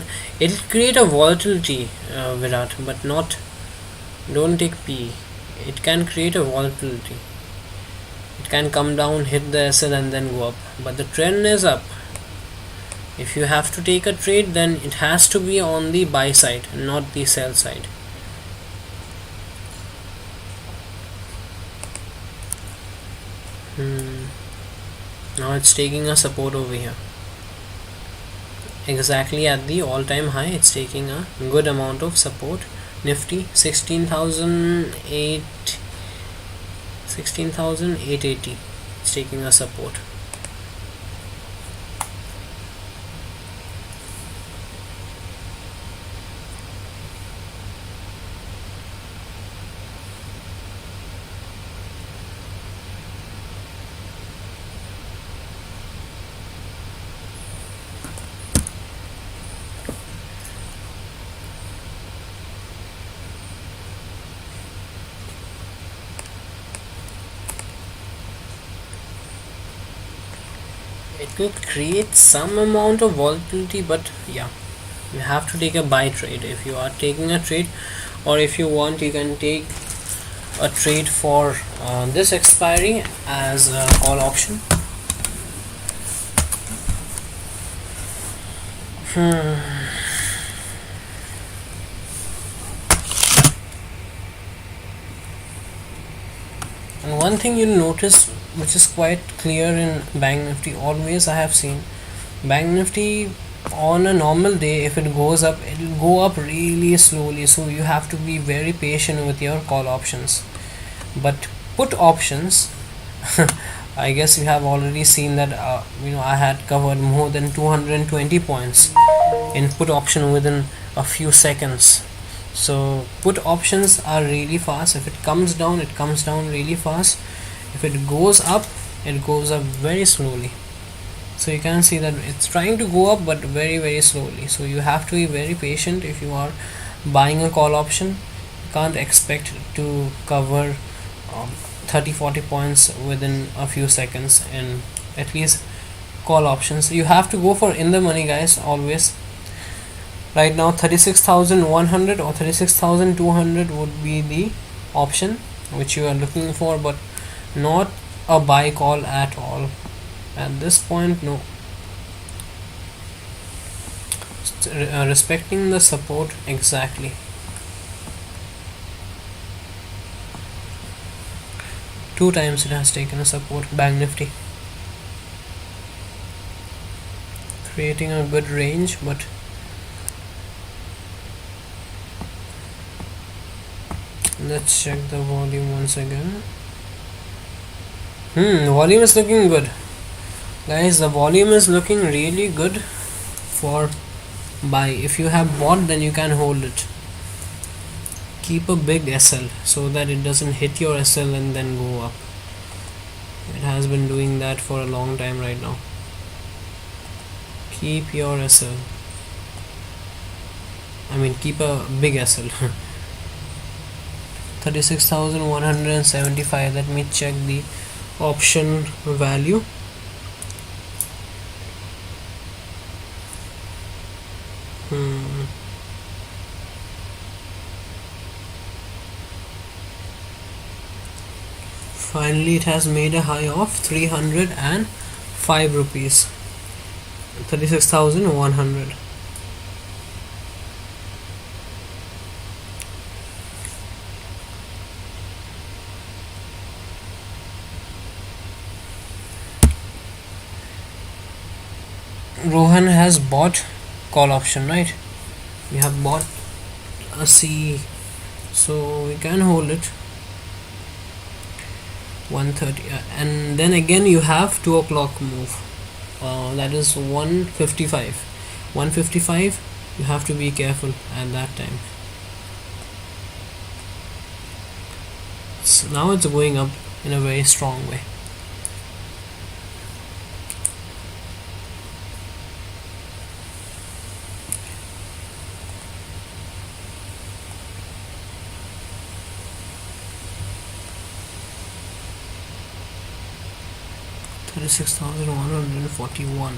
create a volatility, Virat, but don't take PE. It can create a volatility. It can come down, hit the SL, and then go up, but the trend is up. If you have to take a trade, then it has to be on the buy side, not the sell side. Now it's taking a support over here, exactly at the all-time high. It's taking a good amount of support. Nifty 16,880. It's taking a support. It will create some amount of volatility, but yeah, you have to take a buy trade if you are taking a trade, or if you want, you can take a trade for this expiry as a call option. And one thing you'll notice, which is quite clear in Bank Nifty, always I have seen Bank Nifty on a normal day, if it goes up, it will go up really slowly, so you have to be very patient with your call options. But put options I guess you have already seen that I had covered more than 220 points in put option within a few seconds. So put options are really fast. If it comes down, it comes down really fast. If it goes up, it goes up very slowly. So you can see that it's trying to go up, but very slowly. So you have to be very patient if you are buying a call option. You can't expect to cover 30-40 points within a few seconds in at least call options. You have to go for in the money, guys, always. Right now 36,100 or 36,200 would be the option which you are looking for, but not a buy call at all at this point. No. Respecting the support exactly. 2 times it has taken a support. Bank Nifty creating a good range, but let's check the volume once again. Volume is looking good, guys. The volume is looking really good for buy. If you have bought, then you can hold it. Keep a big SL so that it doesn't hit your SL and then go up. It has been doing that for a long time right now. Keep your SL. I mean, keep a big SL. 36,175. Let me check the option value. Finally, it has made a high of 305 rupees. 36,100. Rohan has bought call option, right? We have bought a C, so we can hold it. 130, and then again you have 2 o'clock move. That is 155. 155. You have to be careful at that time. So now it's going up in a very strong way. $36,141.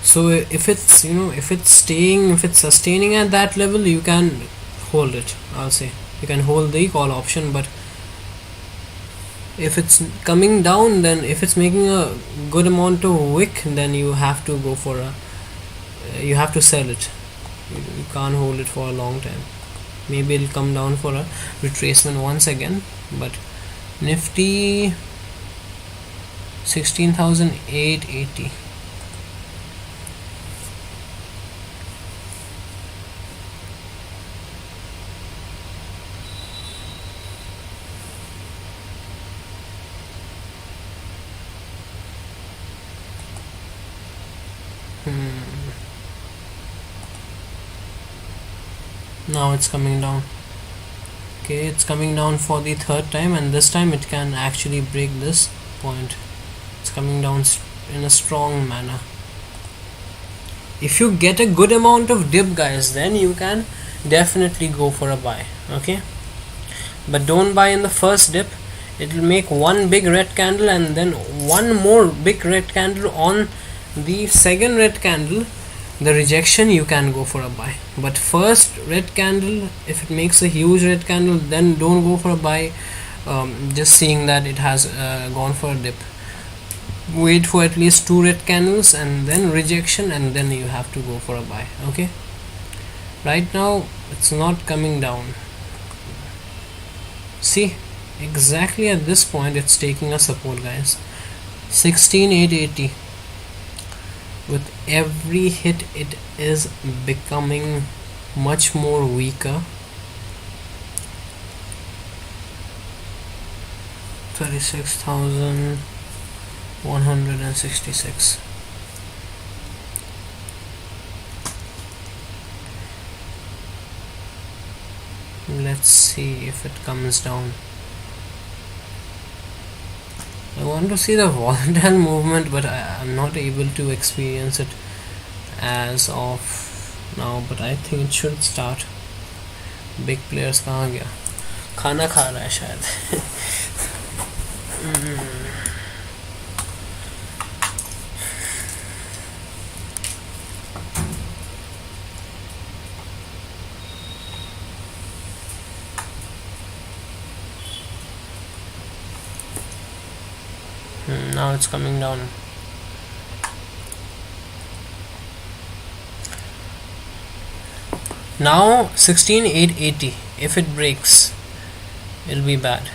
So if it's sustaining at that level, you can hold it. I'll say you can hold the call option, but if it's coming down, then if it's making a good amount of wick, then you have to go for you have to sell it. You can't hold it for a long time. Maybe it'll come down for a retracement once again, but Nifty 16,880. Now it's coming down. Okay, it's coming down for the third time, and this time it can actually break this point. It's coming down in a strong manner. If you get a good amount of dip, guys, then you can definitely go for a buy. Okay, but don't buy in the first dip. It will make one big red candle and then one more big red candle. On the second red candle, the rejection, you can go for a buy. But first red candle, if it makes a huge red candle, then don't go for a buy. Just seeing that it has gone for a dip. Wait for at least 2 red candles and then rejection, and then you have to go for a buy. Okay, right now it's not coming down. See, exactly at this point it's taking a support, guys. 16,880. With every hit it is becoming much more weaker. 36,166. Let's see if it comes down. I want to see the volatile movement, but I'm not able to experience it as of now, but I think it should start. Big players कहाँ गया? खाना खा रहा है शायद. Now it's coming down. Now 16,880. If it breaks, it'll be bad.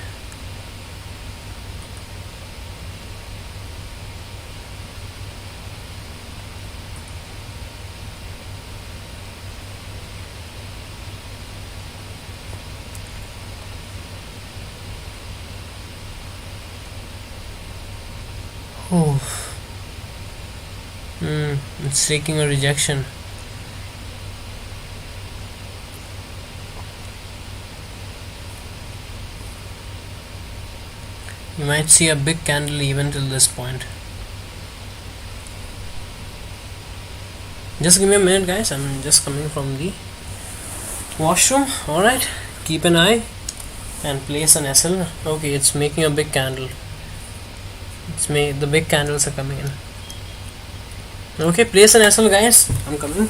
Oh, it's taking a rejection. You might see a big candle even till this point. Just give me a minute, guys. I'm just coming from the washroom. Alright, keep an eye and place an SL. Okay, it's making a big candle. The big candles are coming in. Okay, place an SL, guys. I'm coming.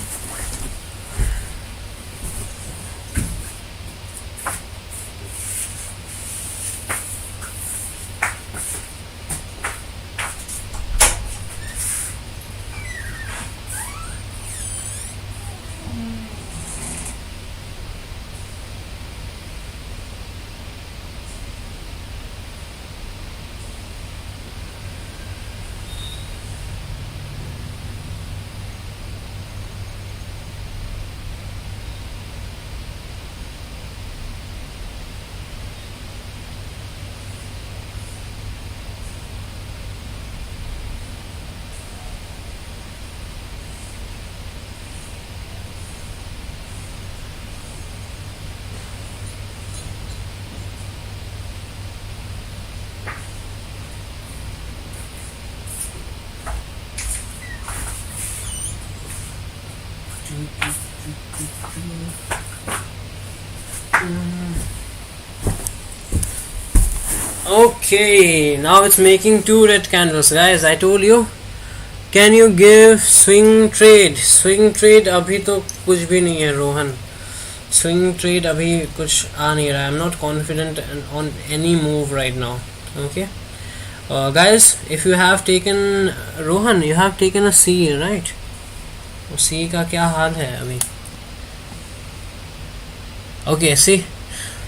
Okay, now it's making two red candles, guys. I told you. Can you give swing trade? Swing trade अभी तो कुछ भी नहीं है Rohan. Swing trade अभी कुछ आ नहीं रहा. I'm not confident on any move right now. Okay, guys, if you have taken Rohan, you have taken a C, right? C का क्या हाल है अभी? Okay, see.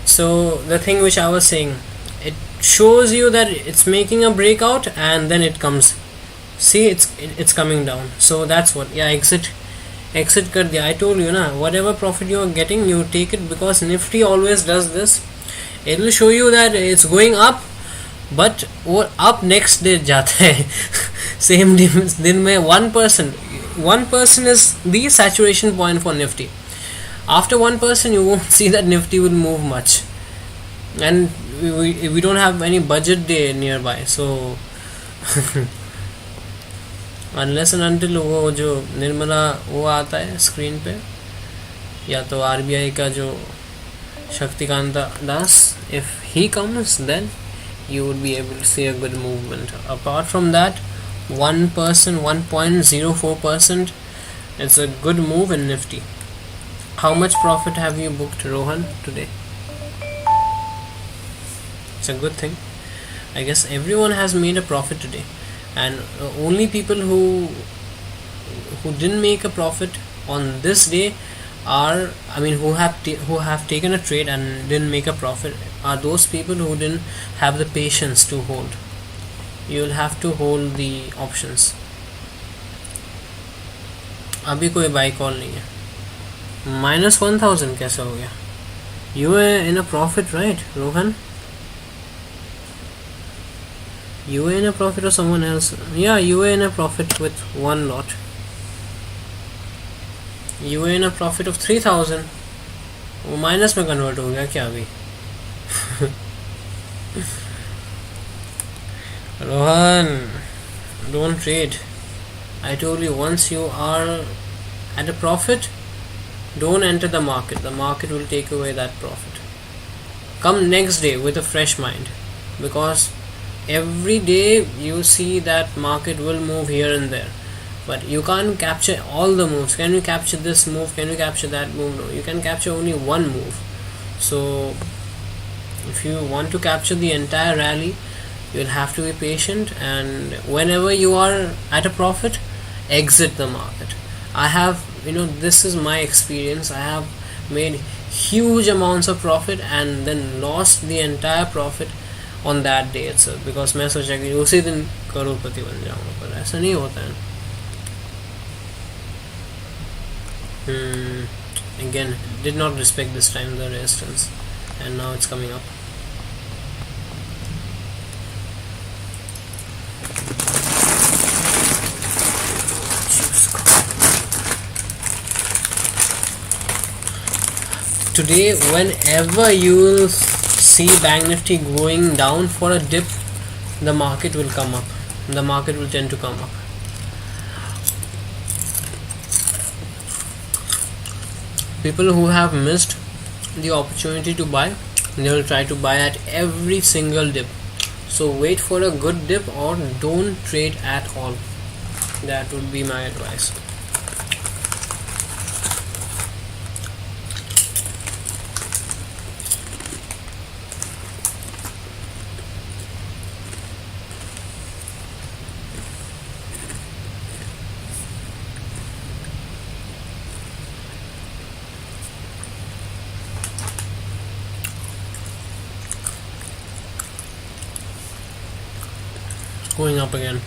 So the thing which I was saying, it shows you that it's making a breakout and then it comes. See, it's coming down. So that's what. Yeah, exit कर दिया. I told you na, whatever profit you are getting, you take it, because Nifty always does this. It will show you that it's going up, but वो up next day जाता है. Same दिन में 1% is the saturation point for Nifty. After 1% you won't see that Nifty will move much, and we don't have any budget day nearby, so unless and until वो जो निर्मला वो आता है screen पे, या तो RBI का जो शक्तिकांता दास, if he comes, then you would be able to see a good movement. Apart from that, 1%, 1.04%, it's a good move in Nifty. How much profit have you booked, Rohan, today? It's a good thing. I guess everyone has made a profit today, and only people who didn't make a profit on this day are, who have taken a trade and didn't make a profit, are those people who didn't have the patience to hold. You will have to hold the options. अभी कोई buy call नहीं है. -1000 कैसे हो गया? You were in a profit, right, Rohan? You were in a profit or someone else? Yeah, you were in a profit with one lot. You were in a profit of 3000. वो minus में convert हो गया क्या अभी? Rohan, don't trade. I told you, once you are at a profit, don't enter the market. The market will take away that profit. Come next day with a fresh mind, because every day you see that market will move here and there, but you can't capture all the moves. Can you capture this move? Can you capture that move? No, you can capture only one move. So if you want to capture the entire rally, you'll have to be patient, and whenever you are at a profit, exit the market. I have, this is my experience. I have made huge amounts of profit and then lost the entire profit on that day itself, because मैं सोचा कि उसी दिन करोड़पति बन जाऊंगा, पर ऐसा नहीं होता है. Again, did not respect this time the resistance, and now it's coming up. Today, whenever you will see Bank Nifty going down for a dip, the market will come up. The market will tend to come up. People who have missed the opportunity to buy, they will try to buy at every single dip. So wait for a good dip or don't trade at all. That would be my advice. Going up again.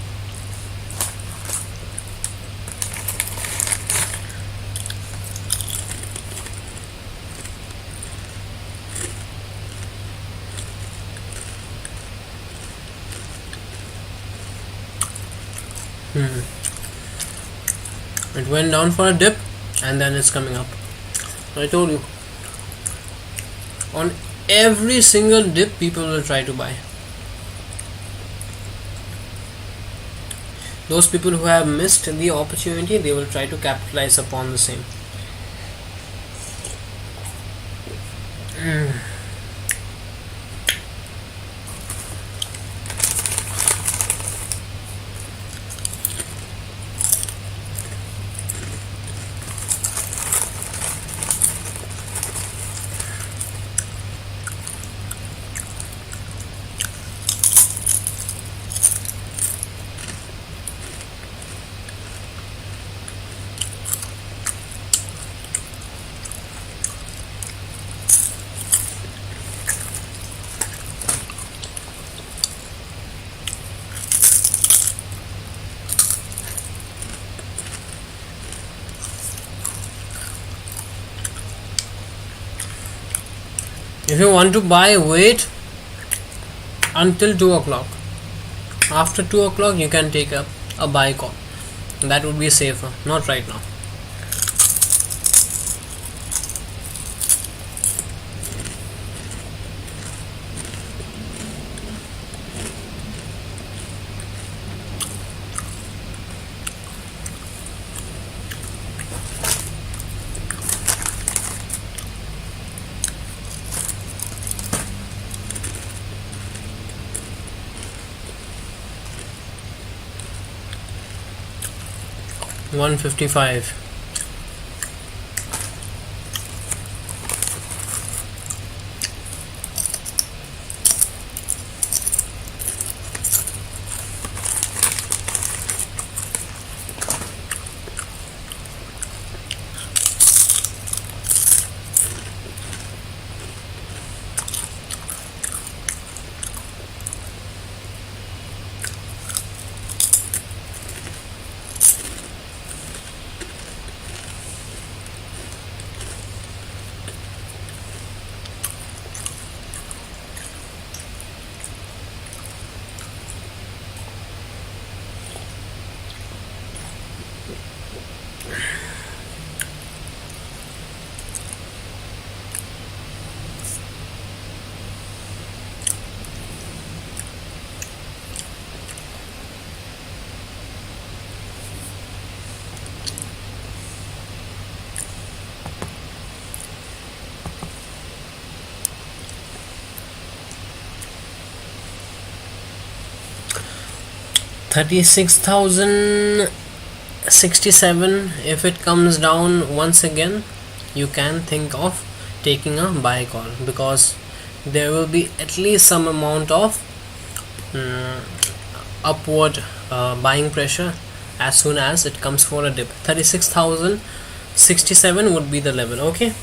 It went down for a dip and then it's coming up. I told you, on every single dip people will try to buy. Those people who have missed the opportunity, they will try to capitalize upon the same. If you want to buy, wait until 2 o'clock. After 2 o'clock you can take up a buy call. That would be safer, not right now. $155. $36,067. If it comes down once again, you can think of taking a buy call, because there will be at least some amount of upward buying pressure as soon as it comes for a dip. 36,067 would be the level. Okay,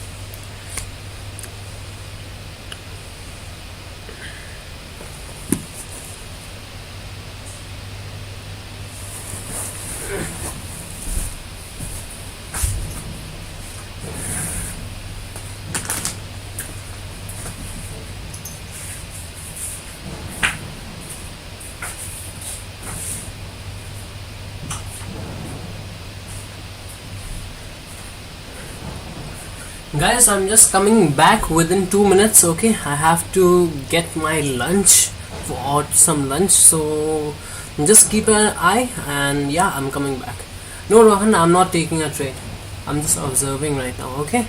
Guys, I'm just coming back within 2 minutes. Okay, I have to get my lunch or some lunch, so just keep an eye. And yeah, I'm coming back. No, Rohan, I'm not taking a trade. I'm just observing right now. Okay.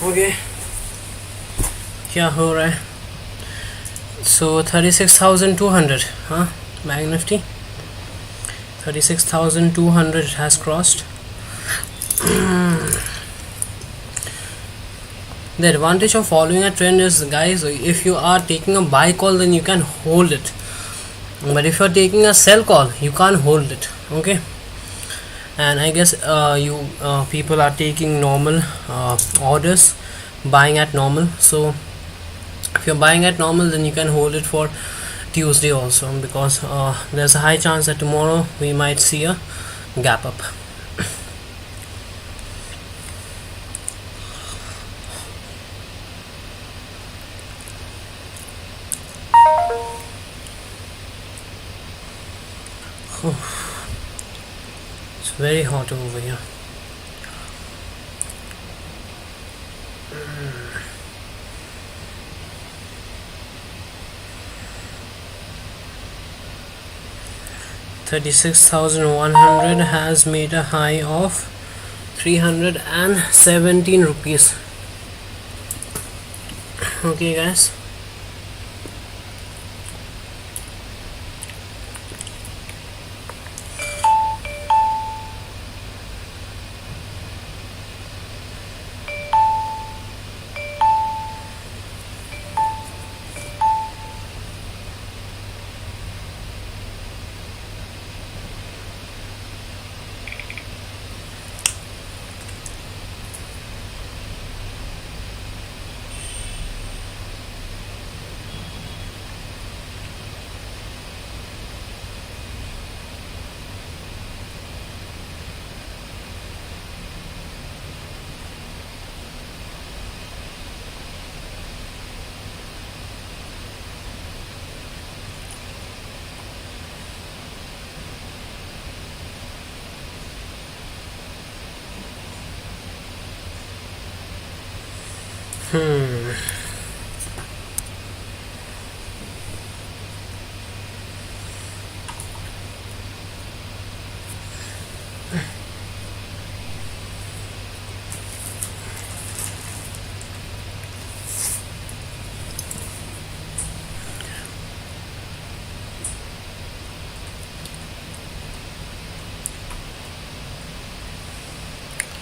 Okay क्या हो रहा है? So 36,200, हाँ, Bank Nifty 36,200 has crossed. The advantage of following a trend is, guys, if you are taking a buy call, then you can hold it, but if you are taking a sell call, you can't hold it. Okay, and I guess you people are taking normal orders, buying at normal. So if you're buying at normal, then you can hold it for Tuesday also, because there's a high chance that tomorrow we might see a gap up. It's very hot over here. $36,100 has made a high of 317 rupees. Okay guys,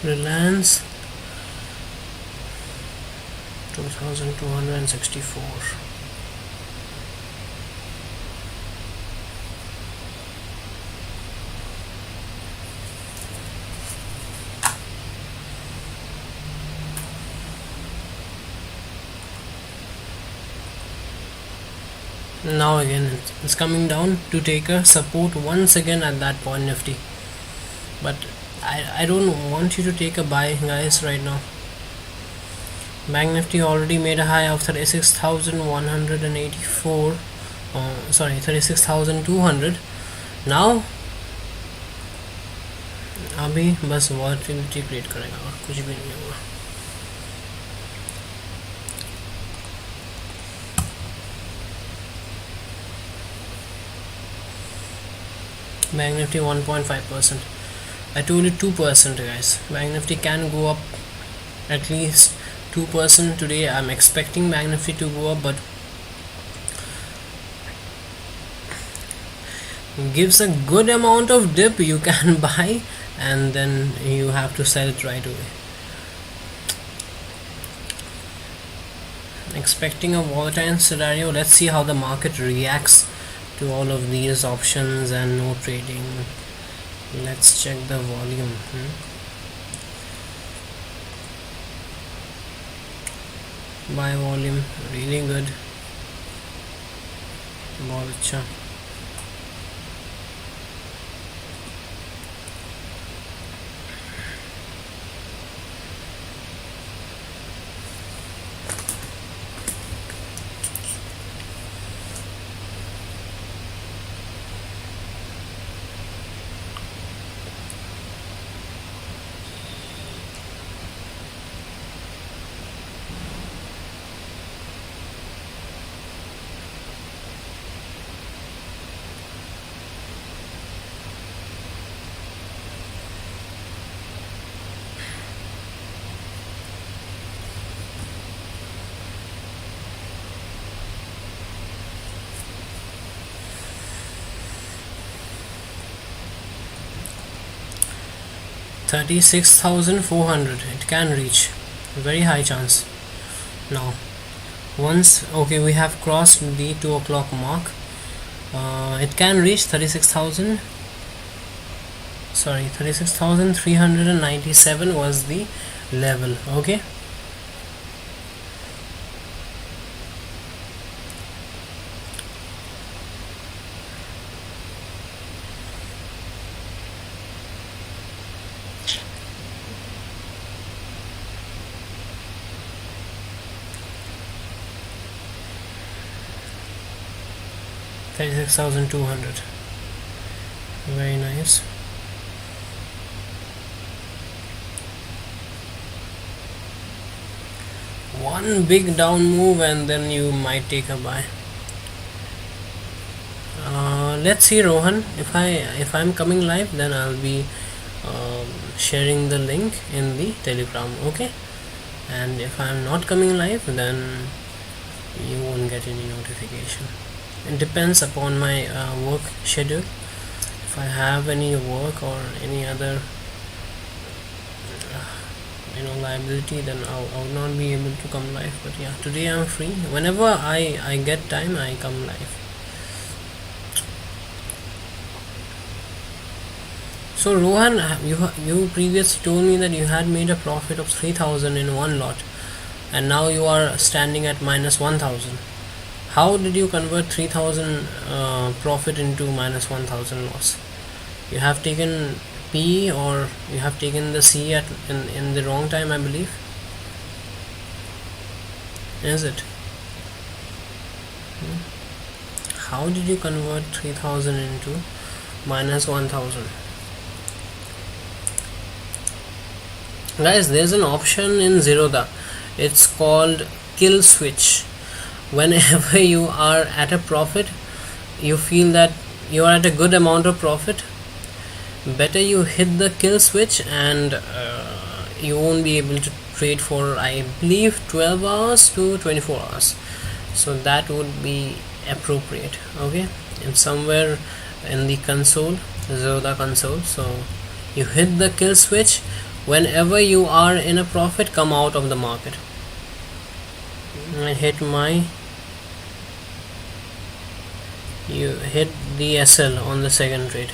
Reliance 2264. Now again it's coming down to take a support once again at that point Nifty, but I don't want you to take a buy guys right now. Bank Nifty already made a high of 36,184, sorry 36,200. now अभी बस volatility create करेगा और कुछ भी नहीं होगा. Bank Nifty 1.5%. I told you 2% guys. Bank Nifty can go up at least 2% today. I'm expecting Bank Nifty to go up, but gives a good amount of dip you can buy and then you have to sell it right away. Expecting a volatile scenario. Let's see how the market reacts to all of these options and no trading. Let's check the volume. Buy volume really good. बहुत अच्छा. $36,400 it can reach, very high chance. Now once okay we have crossed the 2 o'clock mark, it can reach 36,000, sorry 36,397 was the level. Okay, $36,200. Very nice. One big down move and then you might take a buy. Let's see, Rohan. If I'm coming live, then I'll be sharing the link in the Telegram. Okay. And if I'm not coming live, then you won't get any notification. It depends upon my work schedule. If I have any work or any other liability, then I will not be able to come live. But yeah, today I'm free. Whenever I get time, I come live. So Rohan, you previously told me that you had made a profit of 3,000 in one lot, and now you are standing at minus 1,000. How did you convert 3,000 profit into minus 1,000 loss? You have taken P, or you have taken the C in the wrong time, I believe. Is it? How did you convert 3,000 into minus 1,000? Guys, there's an option in Zerodha. It's called kill switch. Whenever you are at a profit, you feel that you are at a good amount of profit, better you hit the kill switch, and you won't be able to trade for, I believe, 12 hours to 24 hours. So that would be appropriate. Okay, and somewhere in the console, Zerodha console, so you hit the kill switch. Whenever you are in a profit, come out of the market. I hit you hit the SL on the second trade.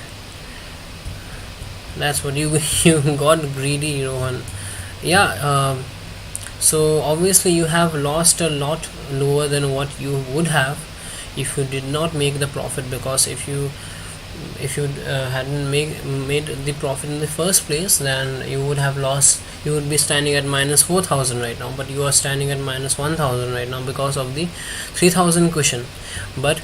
That's what you got greedy, Rohan. Yeah, so obviously you have lost a lot lower than what you would have if you did not make the profit, because if you hadn't made the profit in the first place, then you would have lost. You would be standing at minus 4,000 right now, but you are standing at minus 1,000 right now because of the 3,000 cushion. But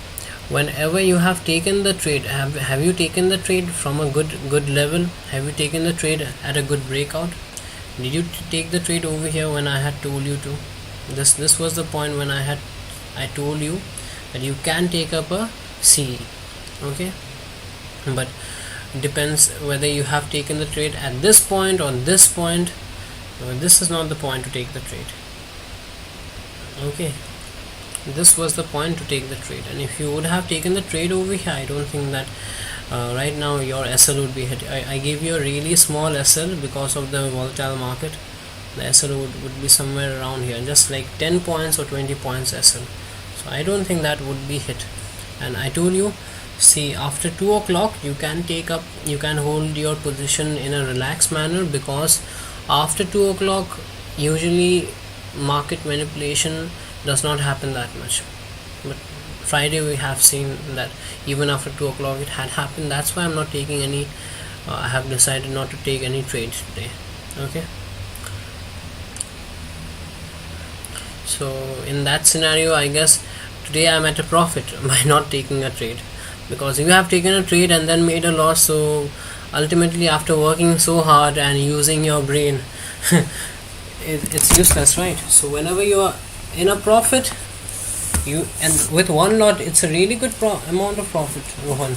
whenever you have taken the trade, have you taken the trade from a good level? Have you taken the trade at a good breakout? Did you take the trade over here when I had told you to? This was the point when I told you that you can take up a CE. Okay, but depends whether you have taken the trade at this point or this point. This is not the point to take the trade. Okay, this was the point to take the trade, and if you would have taken the trade over here, I don't think that right now your SL would be hit. I gave you a really small SL because of the volatile market. The SL would be somewhere around here, just like 10 points or 20 points SL. So I don't think that would be hit. And I told you, see, after 2 o'clock you can hold your position in a relaxed manner, because after 2 o'clock usually market manipulation does not happen that much. But Friday we have seen that even after 2 o'clock it had happened. That's why I'm not taking any I have decided not to take any trades today. Okay, so in that scenario, I guess today I'm at a profit by not taking a trade, because if you have taken a trade and then made a loss, so ultimately after working so hard and using your brain it's useless, right? So whenever you are in a profit, and with one lot, it's a really good amount of profit, Rohan.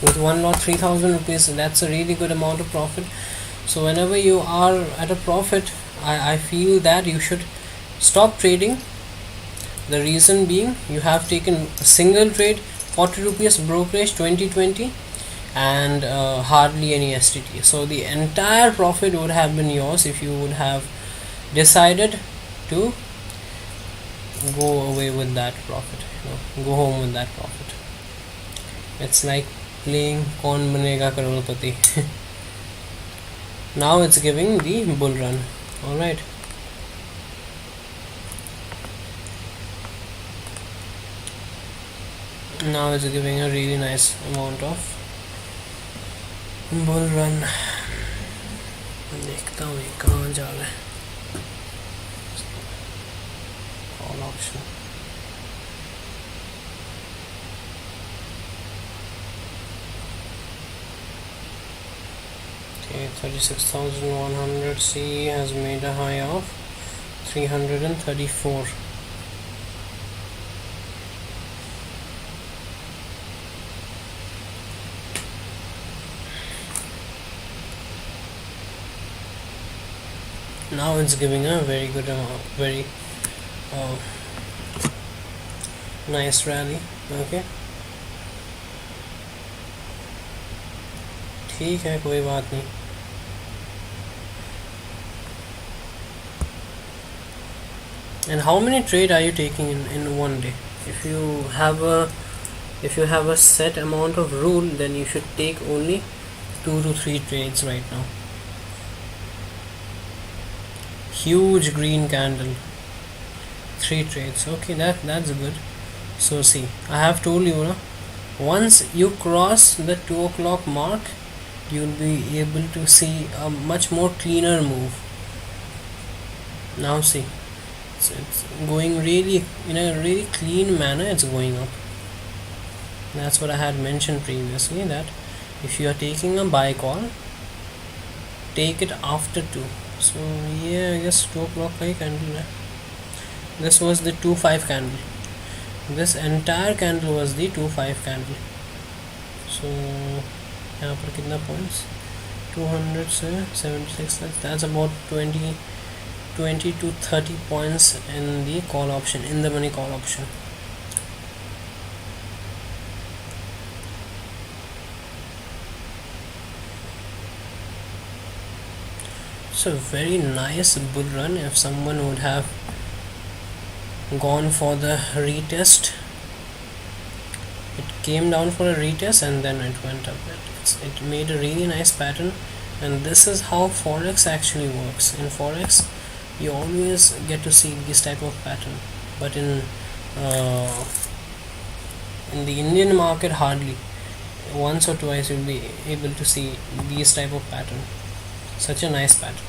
With one lot, 3,000 rupees, that's a really good amount of profit. So whenever you are at a profit, I feel that you should stop trading. The reason being, you have taken a single trade, 40 rupees brokerage 2020, and hardly any STT. So the entire profit would have been yours if you would have decided to go away with that profit, go home with that profit. It's like playing Kaun Banega Crorepati. Now it's giving the bull run. Alright, now it's giving a really nice amount of bull run. देखता हूँ कहाँ जा रहा है. Call option. 36,100C has made a high of 334. Now it's giving a very good amount, very nice rally. Okay, ठीक है, कोई बात नहीं. And how many trade are you taking in one day? If you have a set amount of rule, then you should take only 2 to 3 trades right now. Huge green candle, 3 trades. Okay, that's good. So see, I have told you, once you cross the 2 o'clock mark, you'll be able to see a much more cleaner move. Now see, so it's going really in a really clean manner. It's going up. That's what I had mentioned previously, that if you are taking a buy call, take it after 2. So yeah, I guess 2 o'clock candle. This was the 2-5 candle. This entire candle was the 2-5 candle. So यहाँ पर कितना points? 200 से 76. That's about 20 to 30 points in the call option, in the money call option. It's a very nice bull run. If someone would have gone for the retest, it came down for a retest and then it went up. It made a really nice pattern, and this is how forex actually works. In forex, you always get to see this type of pattern, but in the Indian market, hardly. Once or twice you'll be able to see these type of pattern. Such a nice pattern.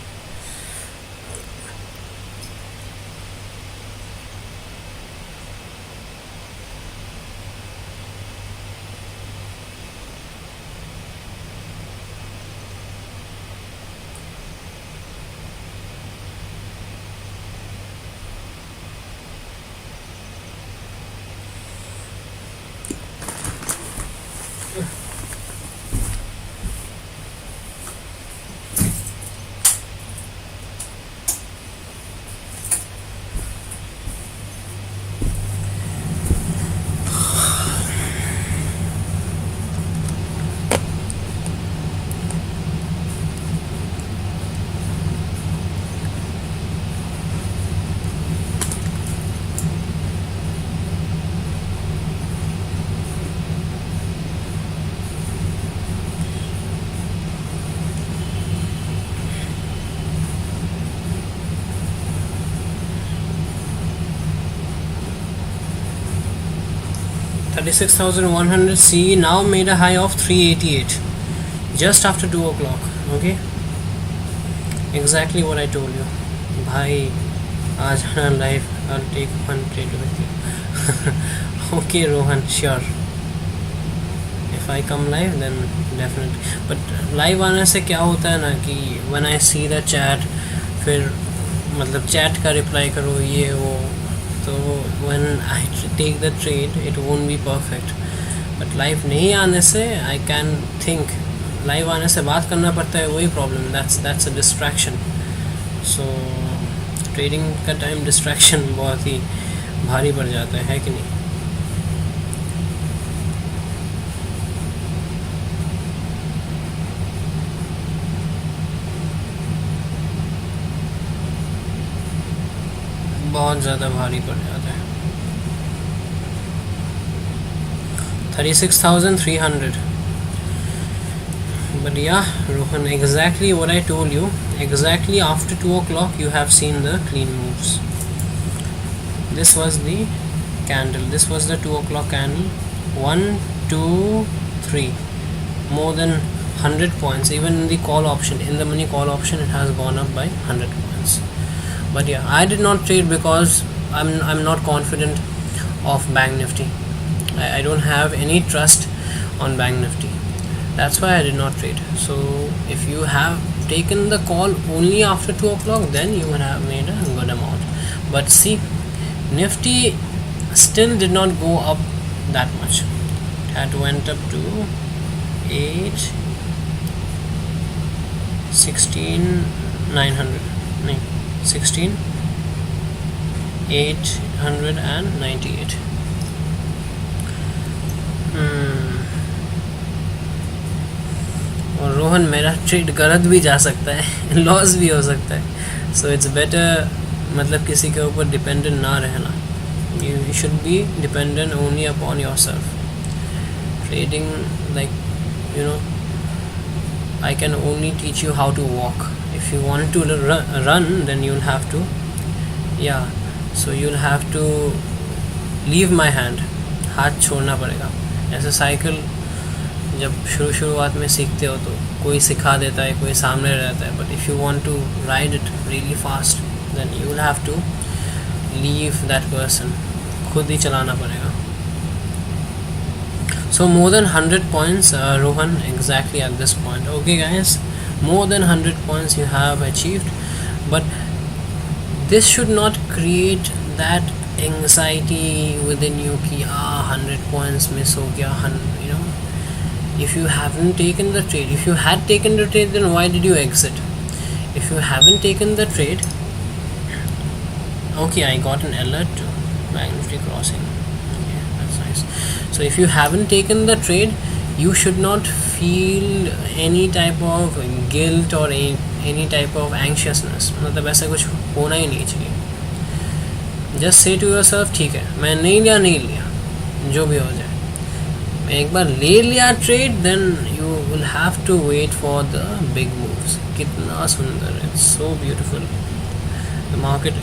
$36,100C now made a high of 388 just after 2 o'clock. Okay, exactly what I told you. Bhai, aaj aana live. I'll take one trade with you. Okay, Rohan, sure. If I come live, then definitely. But live आने से क्या होता है ना कि when I see the chat, फिर मतलब chat का reply करो ये वो, तो when I take the trade it won't be perfect. But live नहीं आने से I can think. Live आने से बात करना पड़ता है, वही problem. That's a distraction. So trading का time distraction बहुत ही भारी पड़ जाता है कि नहीं? बहुत ज़्यादा भारी पड़ जाता है. 36,300. But yeah, Rohan, exactly what I told you. Exactly after 2 o'clock you have seen the clean moves. This was the candle. This was the 2 o'clock candle. 1, 2, 3. More than 100 points. Even in the call option, in the money call option, it has gone up by 100 points. But yeah, I did not trade because I'm not confident of Bank Nifty. I don't have any trust on Bank Nifty. That's why I did not trade. So if you have taken the call only after 2 o'clock, then you would have made a good amount. But see, Nifty still did not go up that much. It had went up to 898. और रोहन, मेरा trade गलत भी जा सकता है, loss भी हो सकता है, सो इट्स बेटर मतलब किसी के ऊपर डिपेंडेंट ना रहना. You should be dependent only upon yourself. Trading, like, you know, I can only teach you how to walk. If you want to run, then you'll have to, so you'll have to leave my hand. हाथ छोड़ना पड़ेगा. ऐसे cycle जब शुरुआत में सीखते हो तो कोई सिखा देता है, कोई सामने रहता है, but if you want to ride it really fast, then you will have to leave that person. खुद ही चलाना पड़ेगा. So more than 100 points, Rohan, exactly at this point. Okay guys, more than 100 points you have achieved, but this should not create that anxiety within you कि 100 points miss हो गया. You know, if you haven't taken the trade, if you had taken the trade, then why did you exit? If you haven't taken the trade, okay, I got an alert too. Bank Nifty crossing. Okay, that's nice. So if you haven't taken the trade, you should not feel any type of guilt or any type of anxiousness. मतलब ऐसा कुछ होना ही नहीं चाहिए. Just say to yourself, ठीक है, मैं नहीं लिया, जो भी हो जाए. एक बार ले लिया trade, then you will have to wait for the big moves. कितना सुंदर, it's so beautiful. The market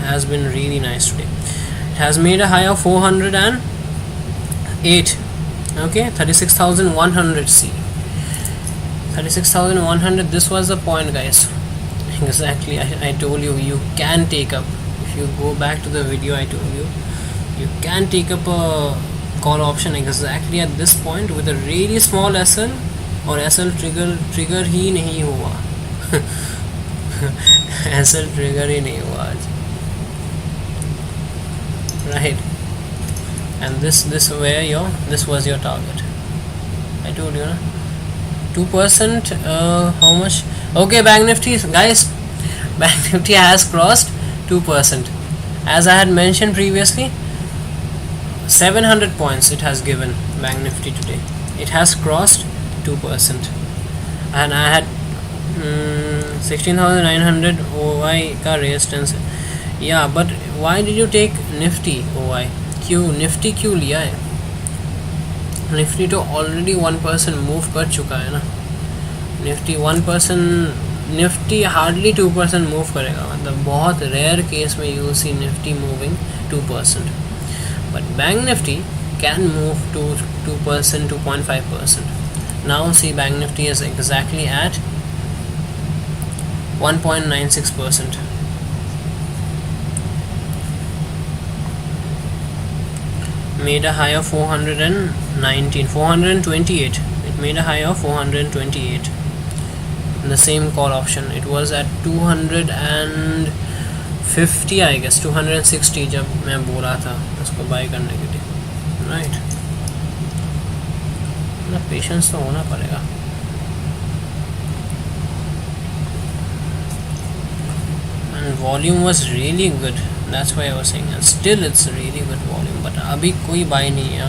has been really nice today. It has made a high of 408. Okay, 36,100. See, 36,100. This was the point, guys. Exactly, I told you, you can take up. If you go back to the video, I told you, you can take up a call option exactly at this point with a really small SL, और SL trigger ही नहीं हुआ. SL trigger ही नहीं हुआ आज. Right, and this was your target. I told you, na? 2%. How much? Okay, Bank Nifty, guys, Bank Nifty has crossed 2%. As I had mentioned previously, 700 points it has given Bank Nifty today. It has crossed 2%, and I had 16,900 OI का resistance. Yeah, but why did you take Nifty OI? क्यों Nifty क्यों लिया है? Nifty तो already 1% move कर चुका है ना. Nifty 1%, Nifty hardly 2% move करेगा. मतलब बहुत rare case में you will see Nifty moving 2%, but Bank Nifty can move to 2%, 2.5%. Now see, Bank Nifty is exactly at 1.96%. Made a high of 428. It made a high of 428 in the same call option. It was at 250, I guess 260 जब मैं बोला था उसको bye करने के लिए. Right, ना patience तो होना पड़ेगा. And volume was really good. That's why I was saying, and still it's really good volume, but अभी कोई buy नहीं है.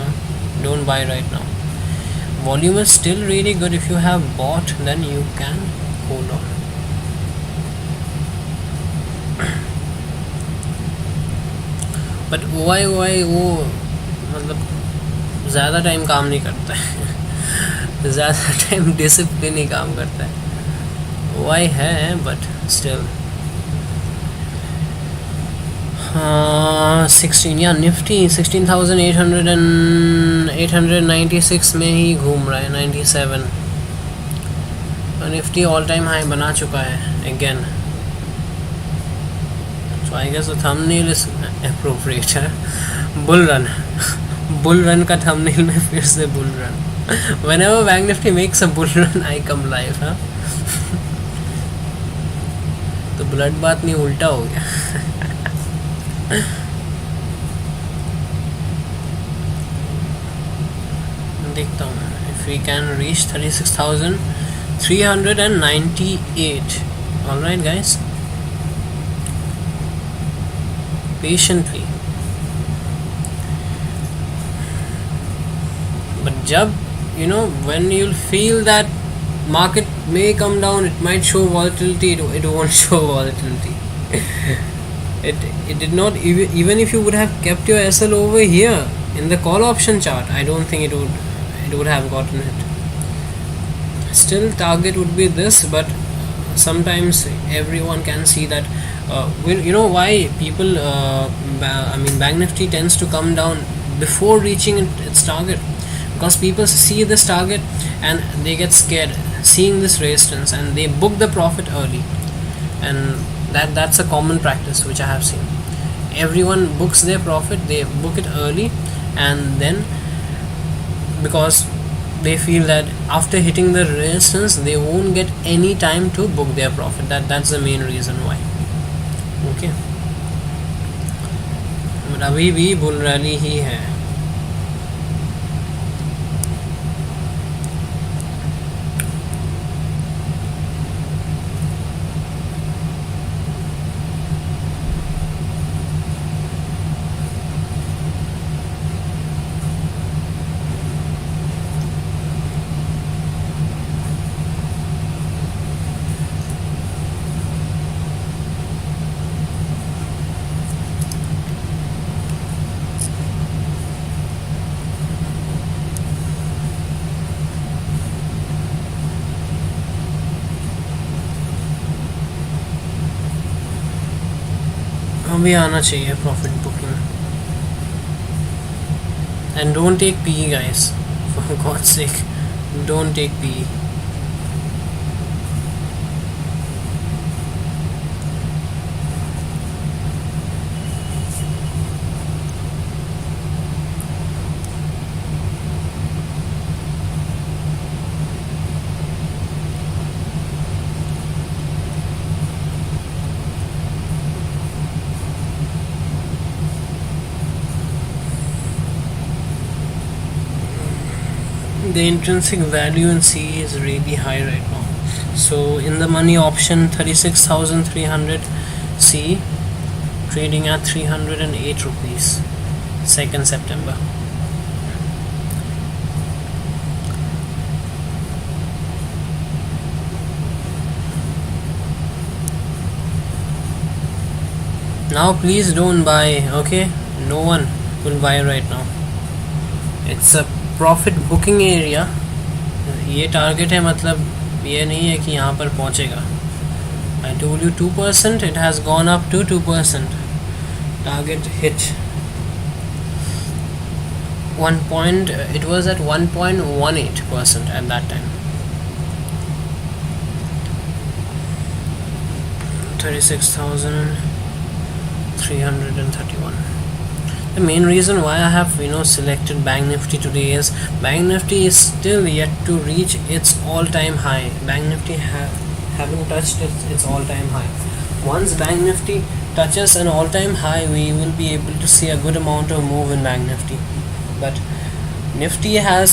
Don't buy right now. Volume is still really good. If you have bought, then you can hold on. But OI वो मतलब ज़्यादा time काम नहीं करता है. ज़्यादा टाइम डिसिप्लिन ही काम करता है. OI है, but still 16, या निफ्टी 16,896 में ही घूम रहा है. 97 निफ्टी ऑल टाइम हाई बना चुका है again. So I guess the thumbnail is appropriate. Bull run का थंबनेल में फिर से bull run. Whenever Bank Nifty makes a bull run, I come live. ब्लड बात नहीं उल्टा हो गया। देखता हूँ if we can reach 36,398। Alright guys, patiently. But जब when you'll feel that market may come down, it might show volatility, it won't show volatility. it did not, even if you would have kept your SL over here in the call option chart, I don't think it would have gotten it. Still target would be this, but sometimes everyone can see that why people Bank Nifty tends to come down before reaching its target, because people see this target and they get scared seeing this resistance and they book the profit early, and that's a common practice which I have seen. Everyone books their profit, they book it early, and then because they feel that after hitting the resistance they won't get any time to book their profit. That's the main reason why. Okay, but अभी भी bull rally ही है. अभी आना चाहिए profit booking. And don't take PE guys, for god's sake, don't take PE. The intrinsic value in CE is really high right now. So in the money option, 36,300 CE trading at 308 rupees, 2nd September. Now please don't buy, okay? No one will buy right now. It's a profit booking area. ये target है, मतलब ये नहीं है कि यहाँ पर पहुँचेगा. I told you 2%, it has gone up to 2%. Target hit 1 it was at 1.18% at that time. 36,331. The main reason why I have selected Bank Nifty today is Bank Nifty is still yet to reach its all-time high. Bank Nifty haven't touched its all-time high. Once Bank Nifty touches an all-time high, we will be able to see a good amount of move in Bank Nifty. But Nifty has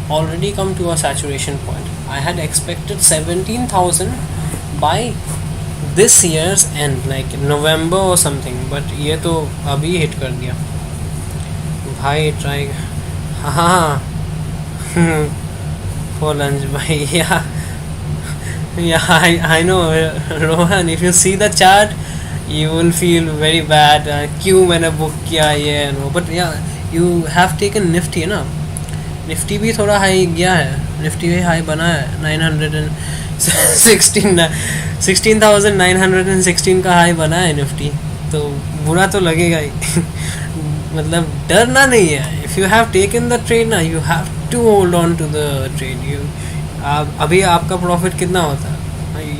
already come to a saturation point. I had expected 17,000 by this year's end, like November or something, but ये तो अभी hit कर दिया भाई. Try हाँ for lunch भाई. Yeah, I know Rohan, if you see the chart you will feel very bad. क्यों मैंने बुक किया ये, but yeah, you have taken Nifty ना. निफ्टी भी थोड़ा हाई गया है, निफ्टी भी हाई बना है 16,916 का हाई बना है निफ्टी. तो बुरा तो लगेगा ही. मतलब डरना नहीं है. If you have taken the trade ना, you have to hold on to the trade. अभी आपका प्रॉफिट कितना होता है?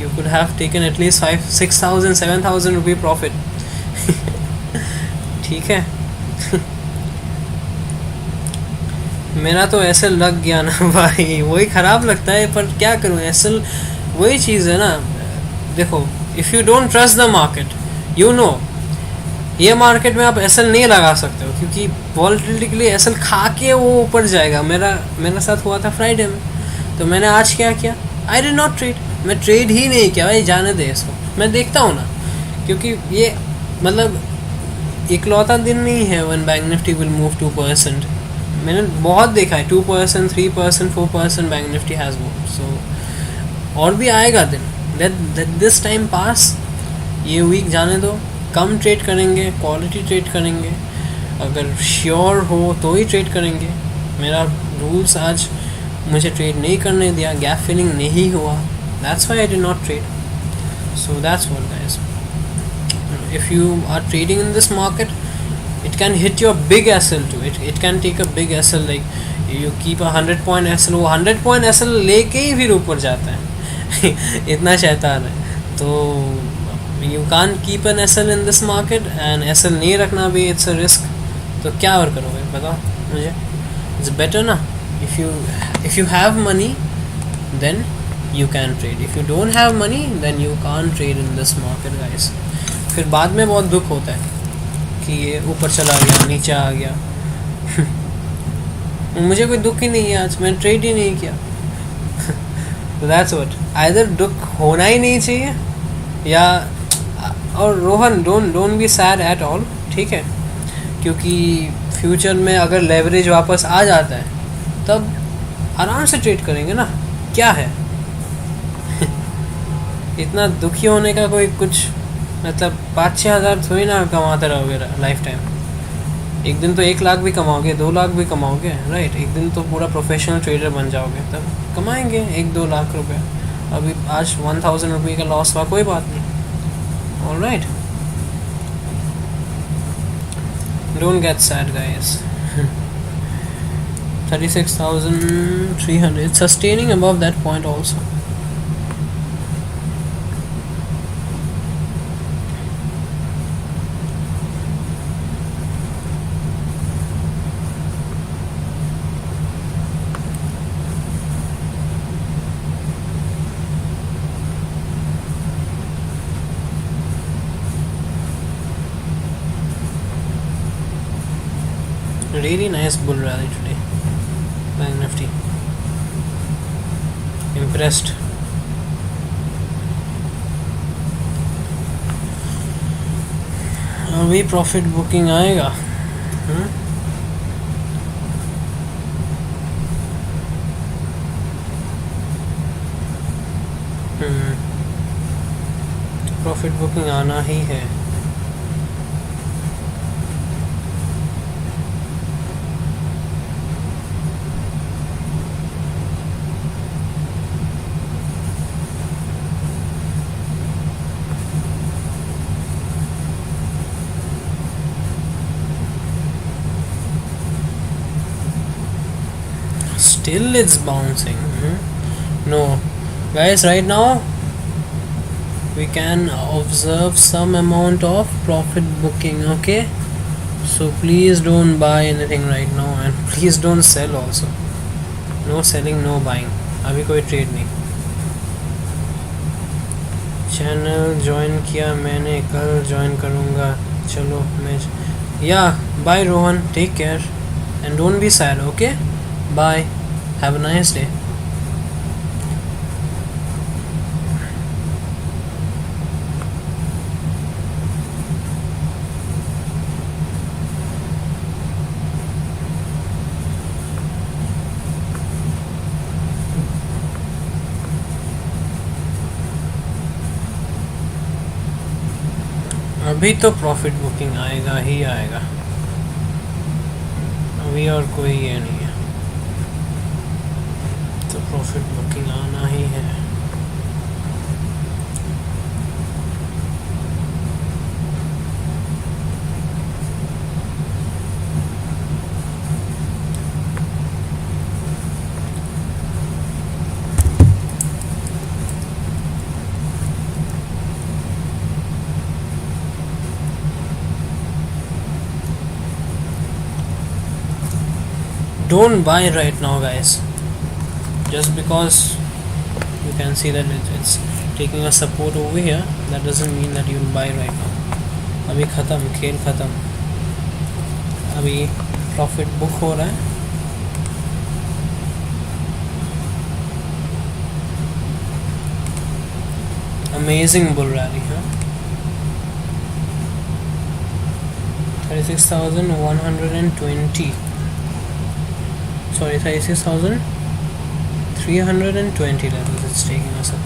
You could have taken at least 5,000-6,000 7,000 रुपये प्रॉफिट. ठीक है. मेरा तो ऐसे लग गया ना भाई, वही ख़राब लगता है. पर क्या करूँ, ऐसे वही चीज़ है ना. देखो if you don't trust the market, you know ये मार्केट में आप एसएल नहीं लगा सकते हो, क्योंकि वॉलेटिलिटी के लिए एसएल खा के वो ऊपर जाएगा। मेरा साथ हुआ था फ्राइडे में, तो मैंने आज क्या किया, आई डिड नॉट ट्रेड, मैं ट्रेड ही नहीं किया भाई, जाने दे इसको, मैं देखता हूँ ना, क्योंकि ये मतलब इकलौता दिन नहीं है when bank Nifty will move 2%। मैंने बहुत देखा है 2%, 3%, 4% बैंक निफ्टी हैज़ मूव। सो और भी आएगा दिन, लेट दिस टाइम पास, ये वीक जाने दो, कम ट्रेड करेंगे, क्वालिटी ट्रेड करेंगे, अगर श्योर हो तो ही ट्रेड करेंगे। मेरा रूल्स आज मुझे ट्रेड नहीं करने दिया, गैप फिलिंग नहीं हुआ, that's why I did not trade. So that's what guys, if you are trading in this market, it can hit your big SL too. It can take a big SL, like you keep a 100 point SL, वो 100 point SL लेके ही फिर ऊपर जाता है इतना शैतान है। तो you can't keep an SL in this market, and SL नहीं रखना भी it's a risk। तो क्या और करोगे बताओ मुझे? It's better ना, if you have money then you can trade, if you don't have money then you can't trade in this market guys। फिर बाद में बहुत दुख होता है कि ये ऊपर चला गया, नीचे आ गया मुझे कोई दुख ही नहीं है, आज मैंने ट्रेड ही नहीं किया तो दैट्स व्हाट, आइदर दुख होना ही नहीं चाहिए या, और Rohan don't be sad at all, ठीक है, क्योंकि फ्यूचर में अगर लेवरेज वापस आ जाता है तब आराम से ट्रेड करेंगे ना, क्या है इतना दुखी होने का कोई कुछ मतलब 5-6 हज़ार थोड़ी ना कमाते रहोगे लाइफ टाइम। एक दिन तो 1 लाख भी कमाओगे, 2 लाख भी कमाओगे, राइट, एक दिन तो पूरा प्रोफेशनल ट्रेडर बन जाओगे, तब कमाएंगे 1-2 लाख रुपए। अभी आज 1000 रुपये का लॉस हुआ, कोई बात नहीं, alright, don't get sad guys. 36,300 sustaining above that point also. Really nice bull rally today, Bank Nifty. Impressed. अभी प्रॉफिट बुकिंग आएगा, प्रॉफिट बुकिंग आना ही है। Still it's bouncing. No guys, right now we can observe some amount of profit booking, okay, so please don't buy anything right now, and please don't sell also, no selling, no buying, अभी कोई trade नहीं। Channel join किया मैंने, कल join करूँगा, चलो मैं या bye Rohan, take care and don't be sad, okay, bye, have a nice day. अभी तो प्रॉफिट बुकिंग आएगा ही आएगा, अभी और कोई ये नहीं है, तो प्रॉफिट बुकिंग आना ही है। Don't buy right now guys, just because you can see that it's taking a support over here, that doesn't mean that you'll buy right now. अभी ख़त्म, खेल ख़त्म, अभी प्रॉफिट बुक हो रहा है. Amazing bull rally, huh? 36,120. Sorry, 36,320 levels. It's taking us up.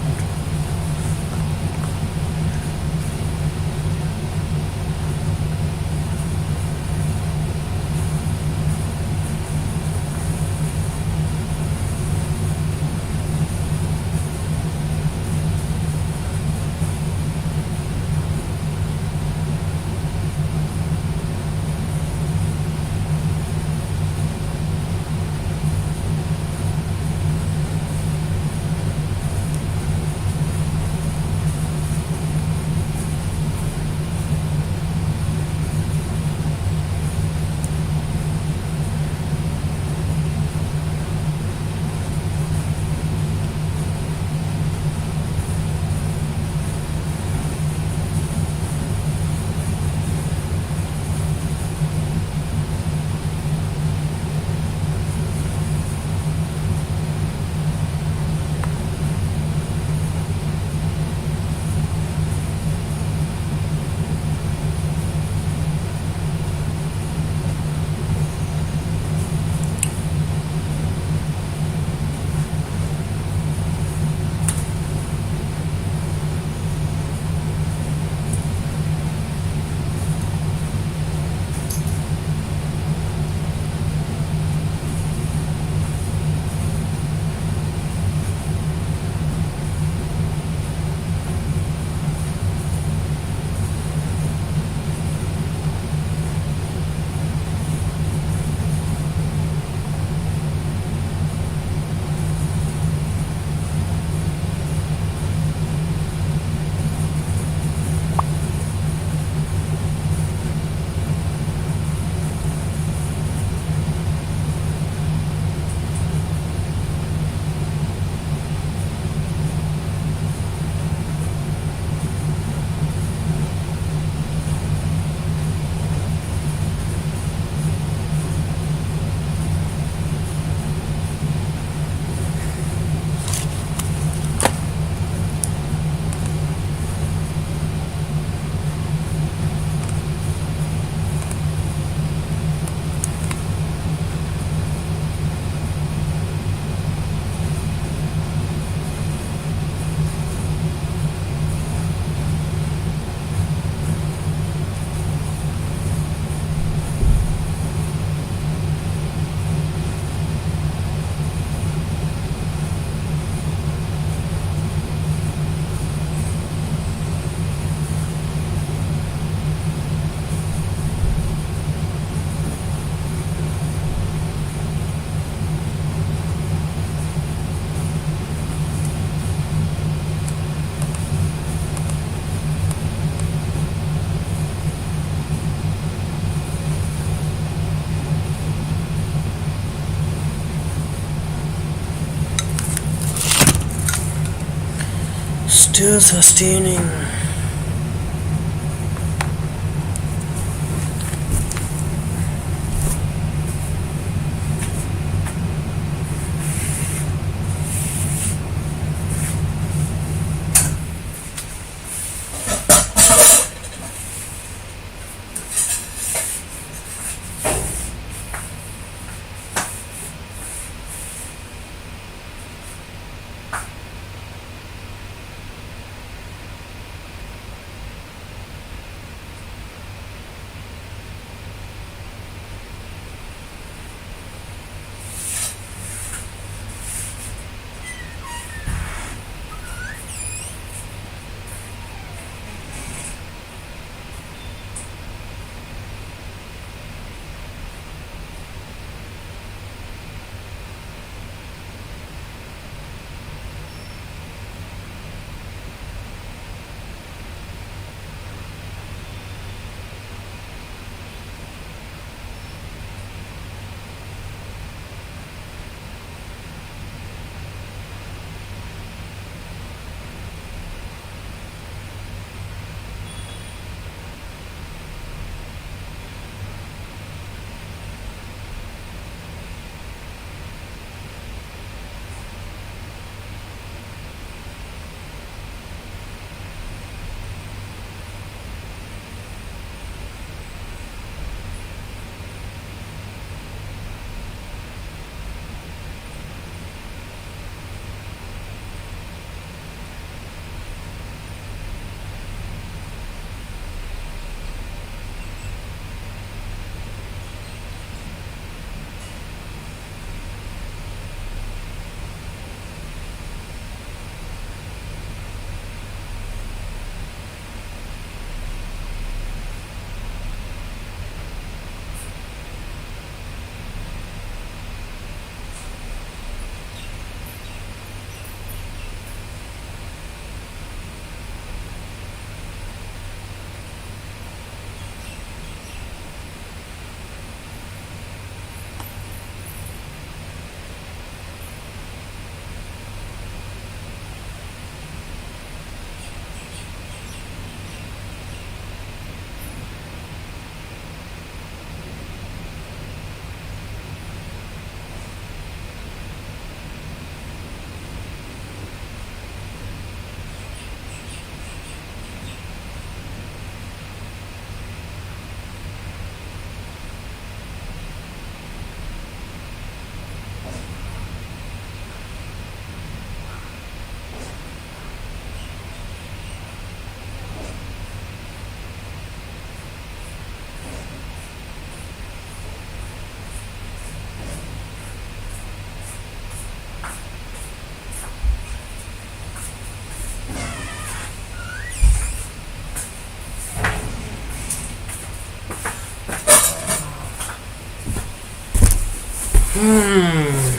Still sustaining. Hmm.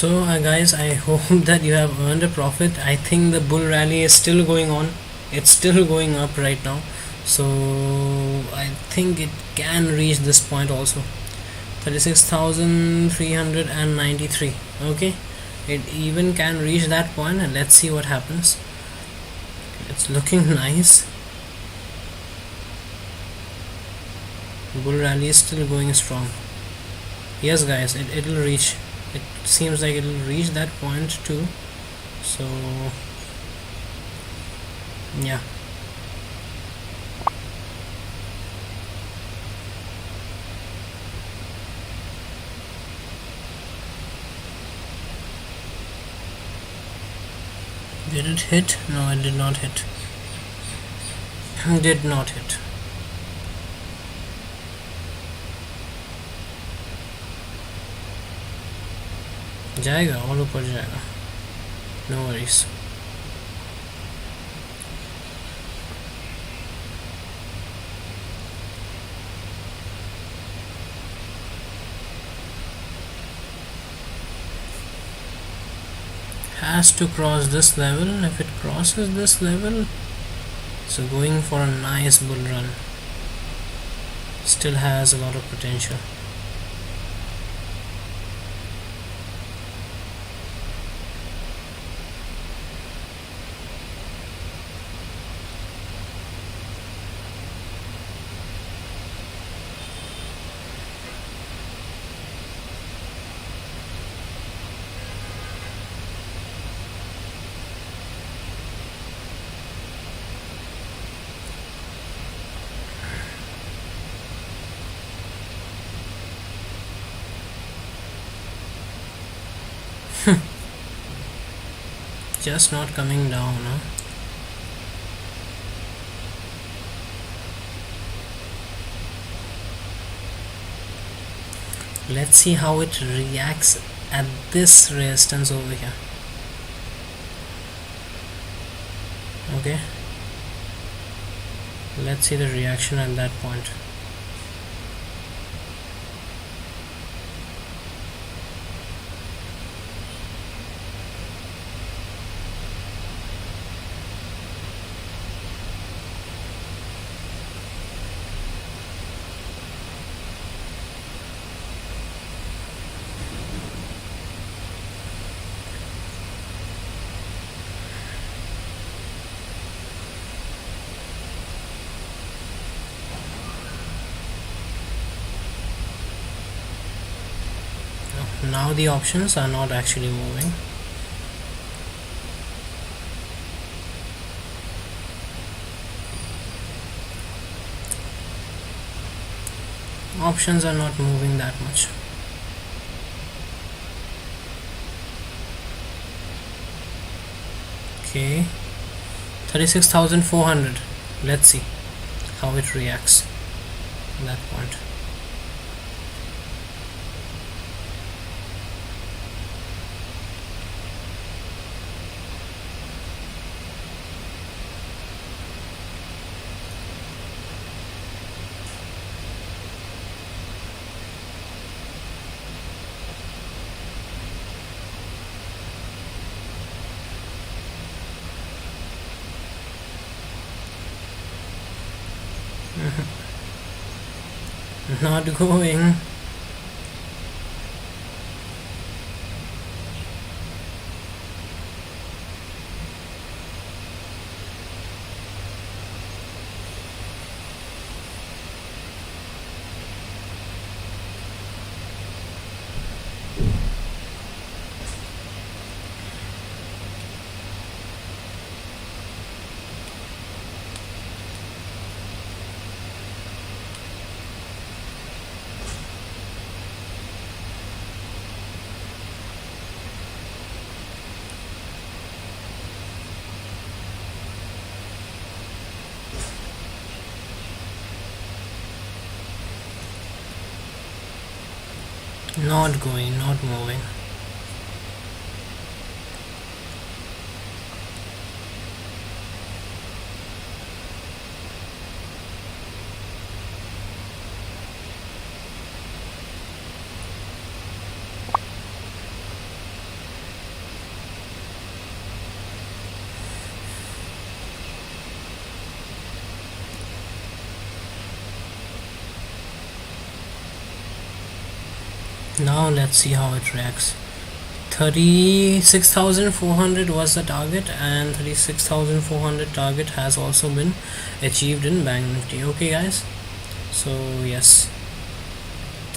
So guys, I hope that you have earned a profit. I think the bull rally is still going on. It's still going up right now. So I think it can reach this point also. 36,393. Okay, it even can reach that point, and let's see what happens. It's looking nice. Bull rally is still going strong. Yes guys, it'll reach. It seems like it'll reach that point too. So yeah, did it hit? No, it did not hit. Did not hit. जाएगा, और ऊपर जाएगा, no worries. Has to cross this level. If it crosses this level, so going for a nice bull run. Still has a lot of potential. Just not coming down, huh? Let's see how it reacts at this resistance over here. Okay, let's see the reaction at that point. Now the options are not actually moving. Options are not moving that much. Okay, 36,400. Let's see how it reacts at that point. Not going. Not going, not moving. Now let's see how it reacts. 36,400 was the target, and 36,400 target has also been achieved in Bank Nifty. Okay guys, so yes,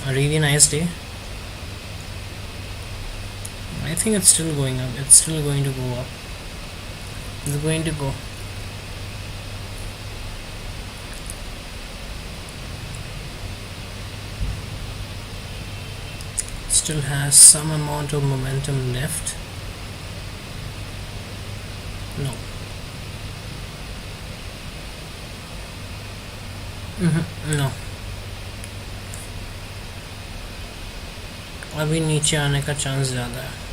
a really nice day. I think it's still going up. It's still going to go up. It's going to go. Still has some amount of momentum left. No. No. अभी नीचे आने का chance ज़्यादा है.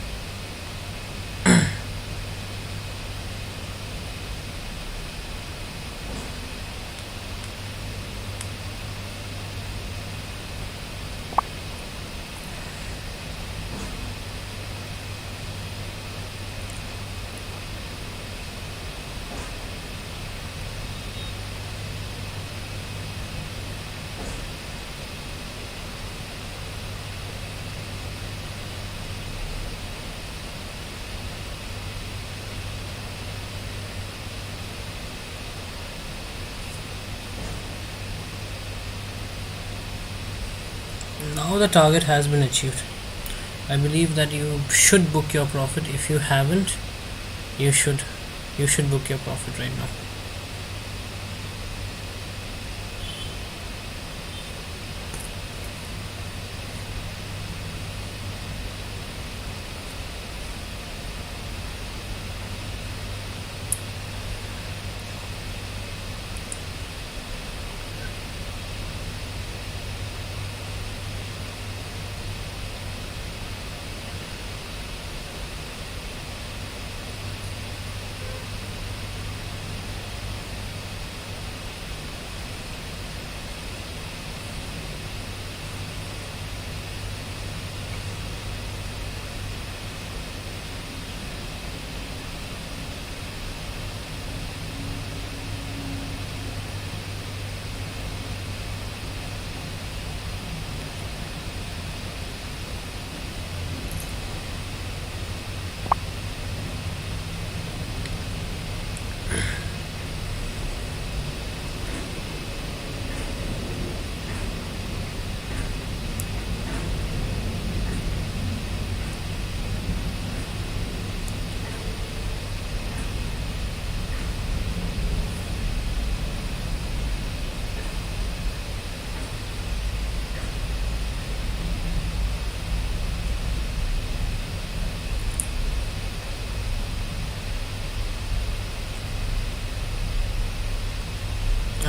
Now the target has been achieved. I believe that you should book your profit. If you haven't, you should book your profit right now.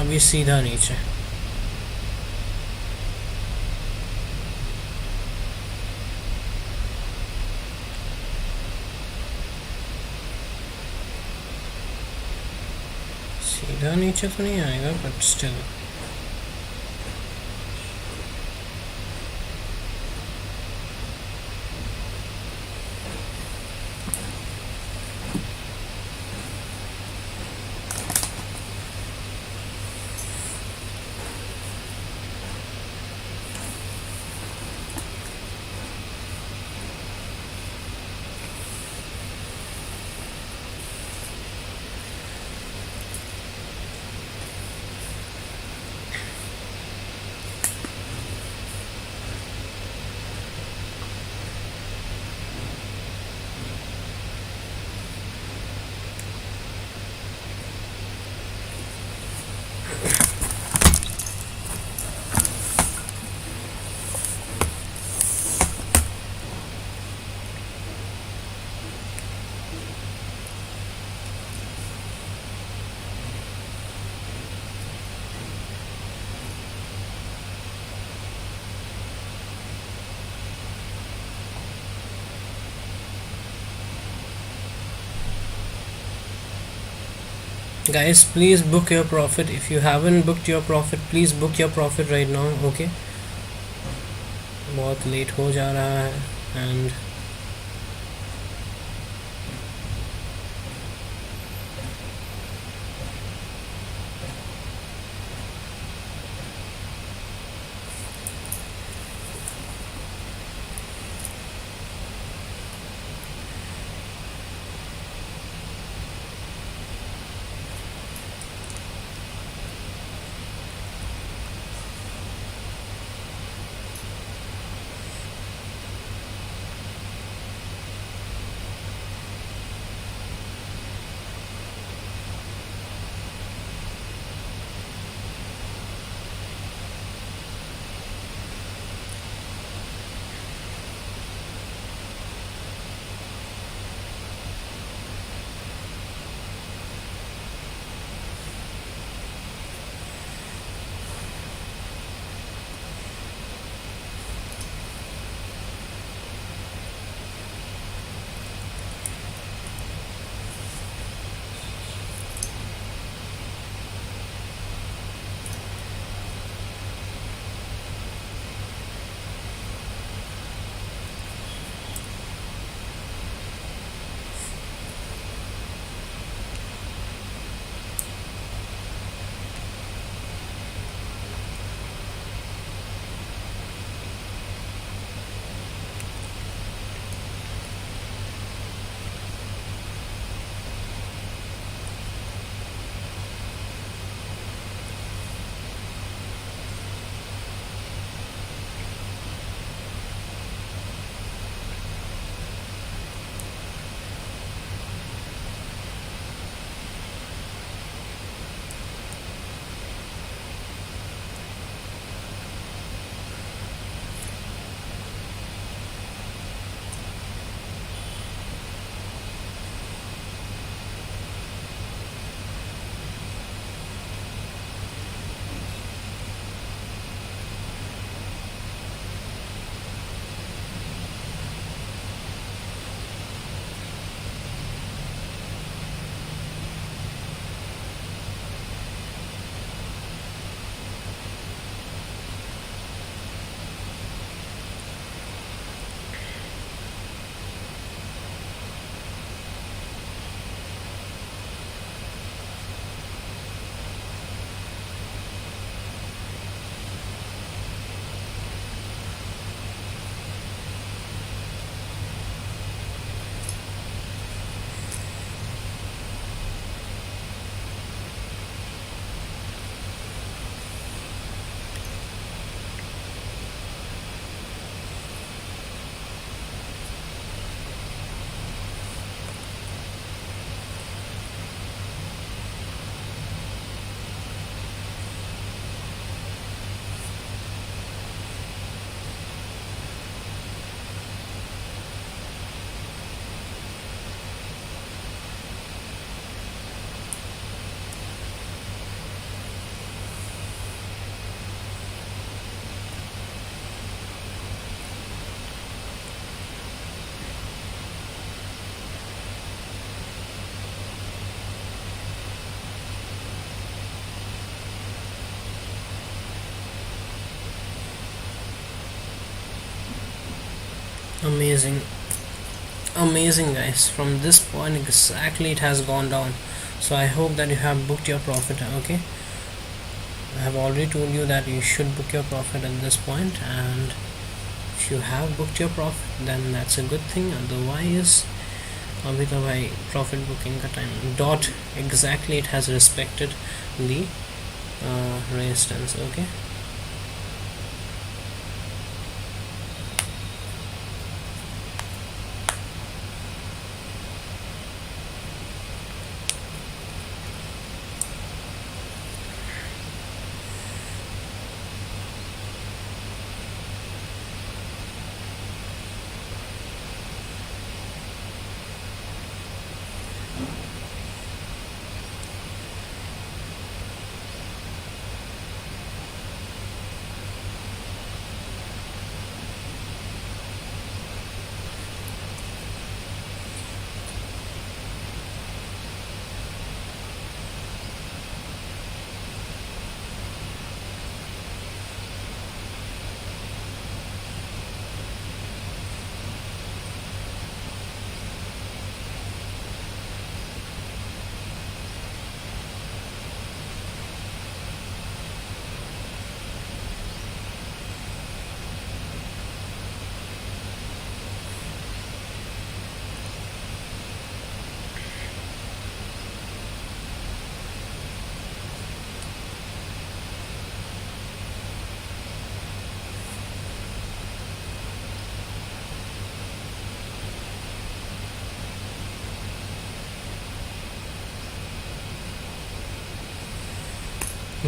अभी सीधा नीचे। सीधा नीचे तो नहीं आएगा but still. Guys, please book your profit. If you haven't booked your profit, please book your profit right now. Okay, बहुत late हो जा रहा है and Amazing, amazing guys. From this point exactly it has gone down. So I hope that you have booked your profit. Okay, I have already told you that you should book your profit at this point, and if you have booked your profit then that's a good thing. Otherwise अभी तो भाई profit booking का time dot exactly it has respected the resistance. Okay,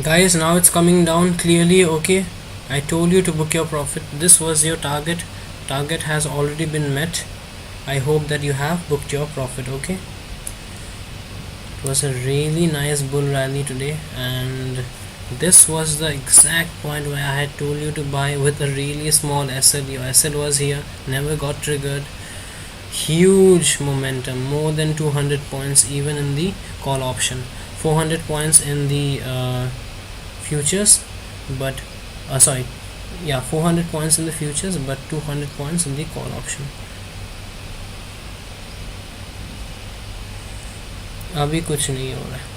guys, now it's coming down clearly. Okay, I told you to book your profit. This was your target. Target has already been met. I hope that you have booked your profit. Okay, it was a really nice bull rally today, and this was the exact point where I had told you to buy with a really small SL. Your SL was here, never got triggered. Huge momentum, more than 200 points even in the call option, 400 points in the futures, but 400 points in the futures, but 200 points in the call option. अभी कुछ नहीं हो रहा है.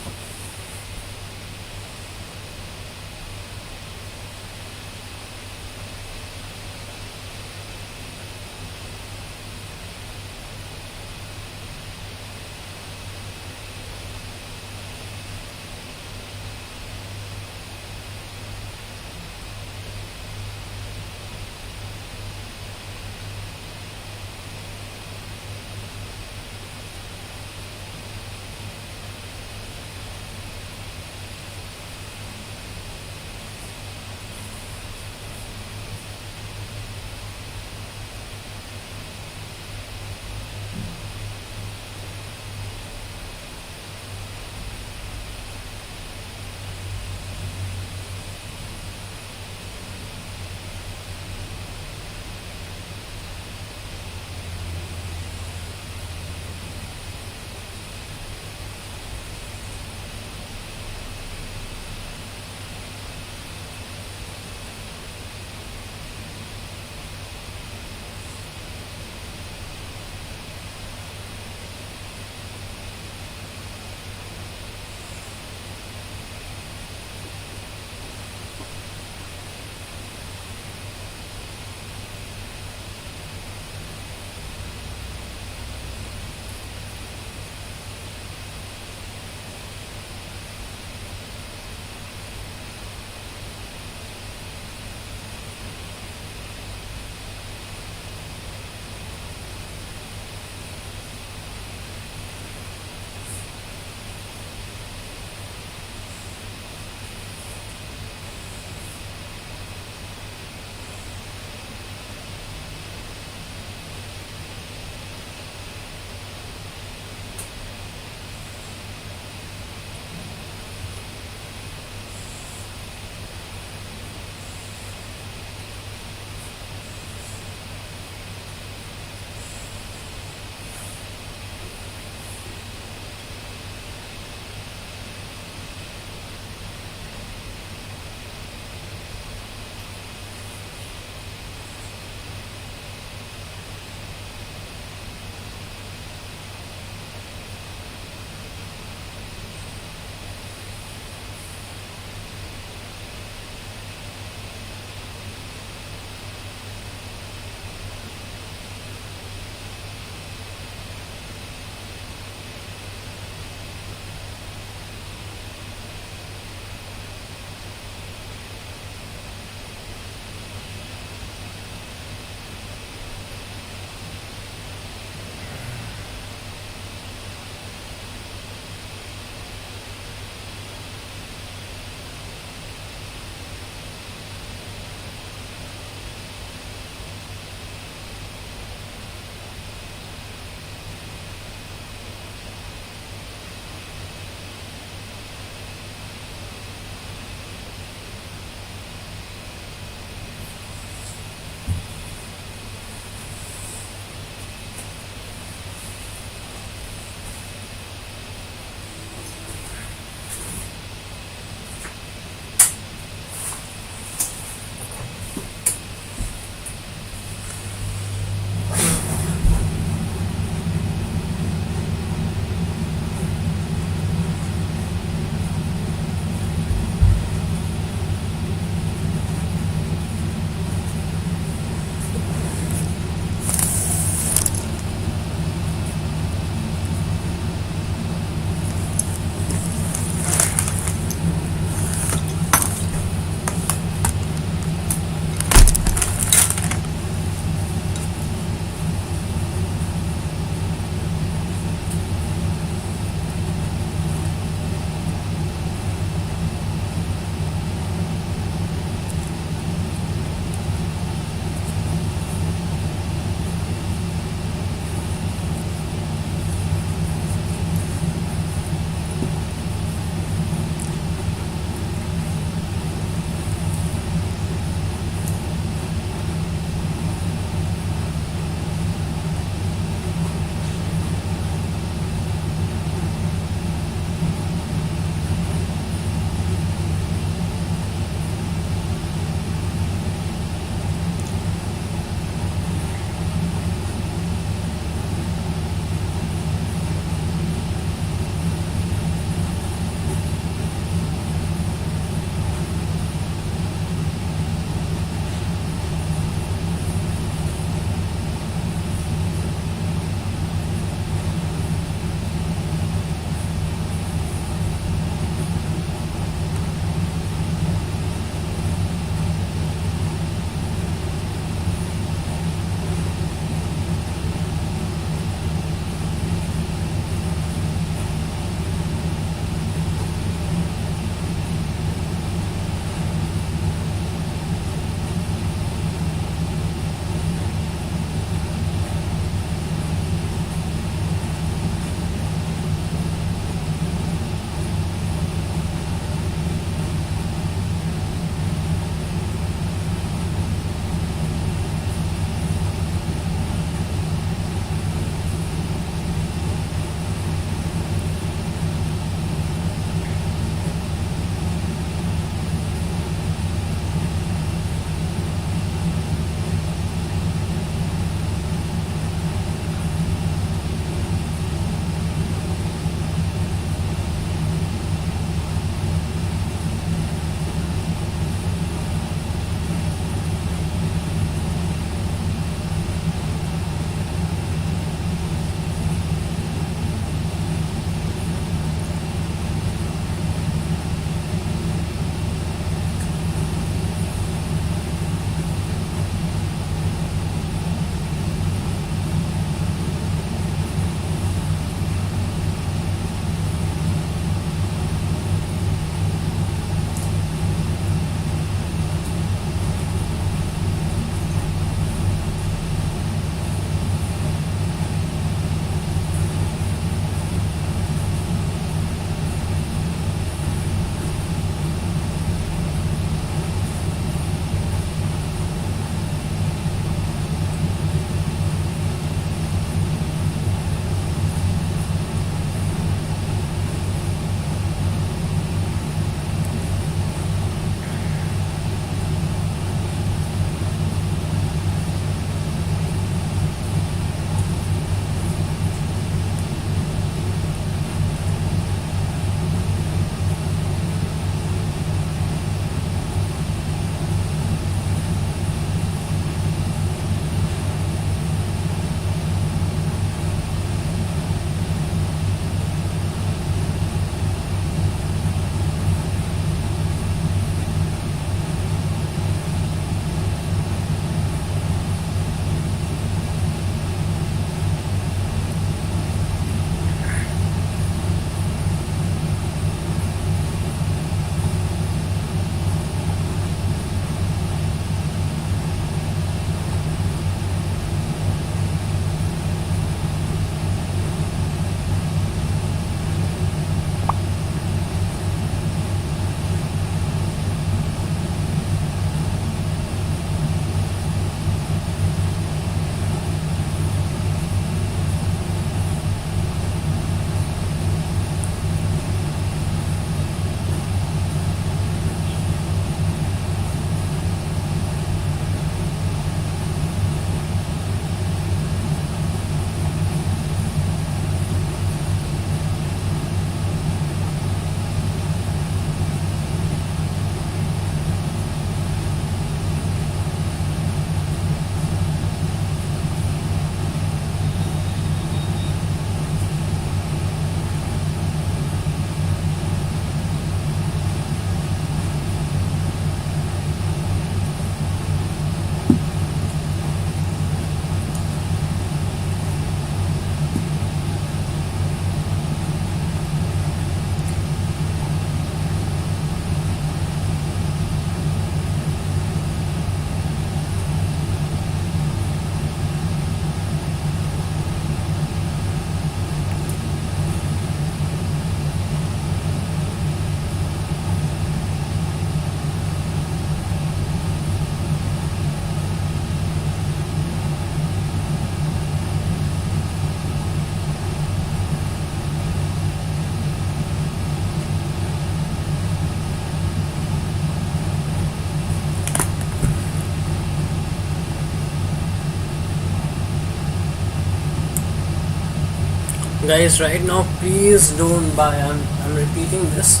Guys, right now please don't buy. I'm repeating this,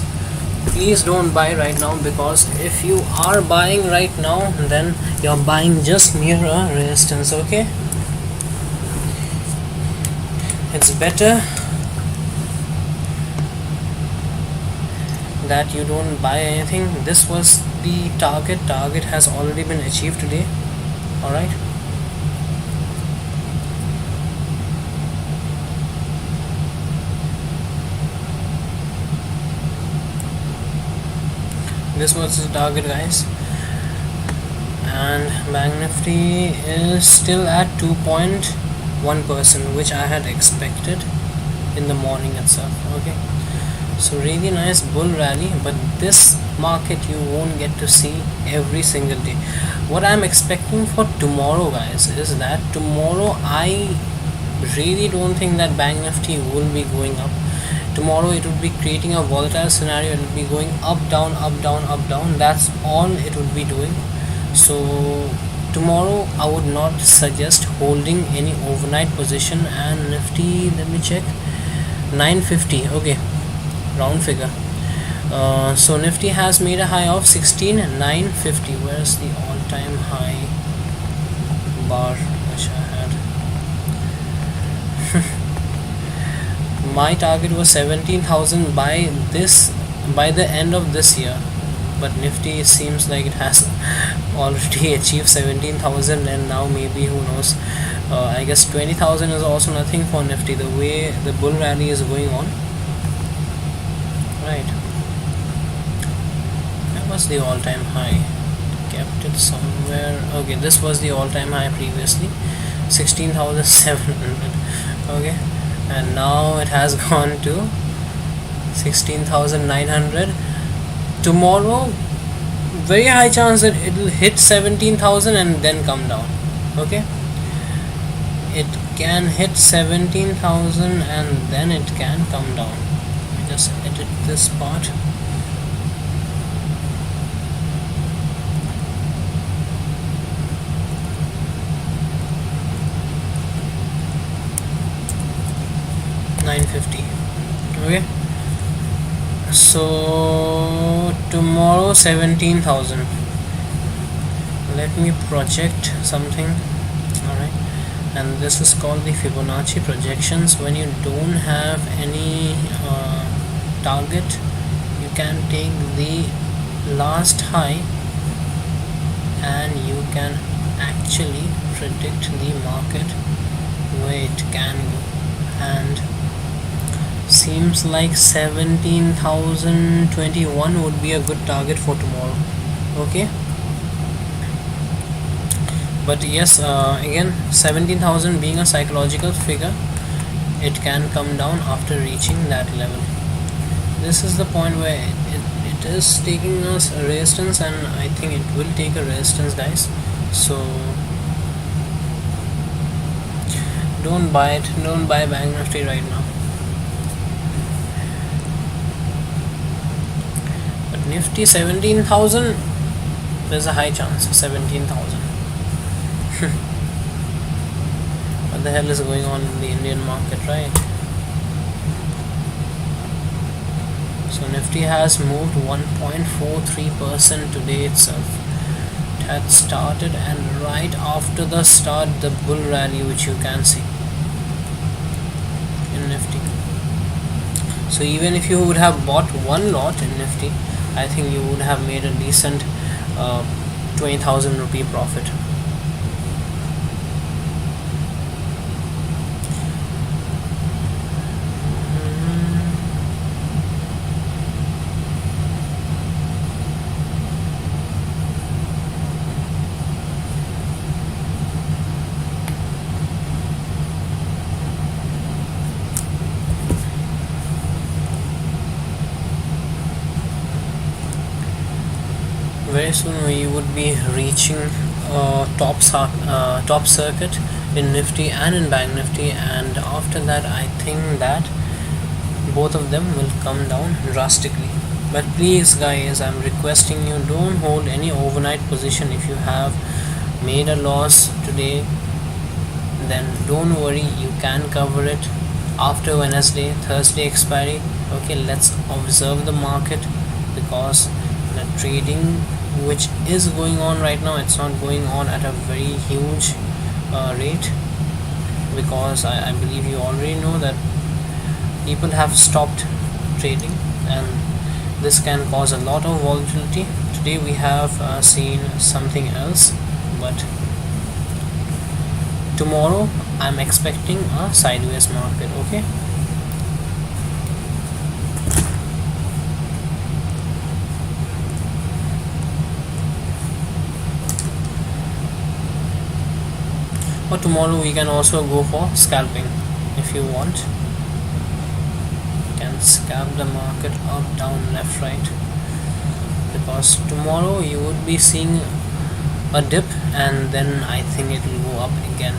please don't buy right now, because if you are buying right now, then you're buying just near a resistance. Okay, it's better that you don't buy anything. This was the target has already been achieved today. All right, this was the target, guys, and Bank Nifty is still at 2.1%, which I had expected in the morning itself. Okay, so really nice bull rally, but this market you won't get to see every single day. What I'm expecting for tomorrow, guys, is that tomorrow I really don't think that Bank Nifty will be going up. Tomorrow it would be creating a volatile scenario. It will be going up down up down up down. That's all it would be doing. So tomorrow I would not suggest holding any overnight position. And Nifty, let me check, 950. Okay, round figure. So Nifty has made a high of 16,950. Where's the all-time high bar which I had? My target was 17,000 by the end of this year, but Nifty, it seems like it has already achieved 17,000, and now maybe, who knows, I guess 20,000 is also nothing for Nifty, the way the bull rally is going on. Right, that was the all-time high, kept it somewhere. Okay, this was the all-time high previously, 16,700. okay, and now it has gone to 16,900. Tomorrow very high chance that it will hit 17,000 and then come down. Okay, it can hit 17,000 and then it can come down. Let me just edit this part. $950. Okay, so tomorrow 17,000. Let me project something. Alright, and this is called the Fibonacci projections. When you don't have any target, you can take the last high and you can actually predict the market where it can go, and seems like 17,021 would be a good target for tomorrow. Okay, but yes, again, 17,000 being a psychological figure, it can come down after reaching that level. This is the point where it is taking us a resistance, and I think it will take a resistance, guys. So don't buy it, don't buy Bank Nifty right now. But Nifty 17,000, there's a high chance. 17,000. What the hell is going on in the Indian market, right? So Nifty has moved 1.43% today itself. It had started, and right after the start, the bull rally, which you can see in Nifty. So even if you would have bought one lot in Nifty, I think you would have made a decent 20,000 rupee profit. Very soon we would be reaching top circuit in Nifty and in Bank Nifty, and after that I think that both of them will come down drastically. But please guys, I'm requesting you, don't hold any overnight position. If you have made a loss today, then don't worry, you can cover it after Wednesday, Thursday expiry. Okay, let's observe the market, because the trading which is going on right now, it's not going on at a very huge rate, because I believe you already know that people have stopped trading, and this can cause a lot of volatility. Today we have seen something else, but tomorrow I'm expecting a sideways market. Okay, or tomorrow we can also go for scalping if you want. Can scalp the market up, down, left, right, because tomorrow you would be seeing a dip, and then I think it will go up again.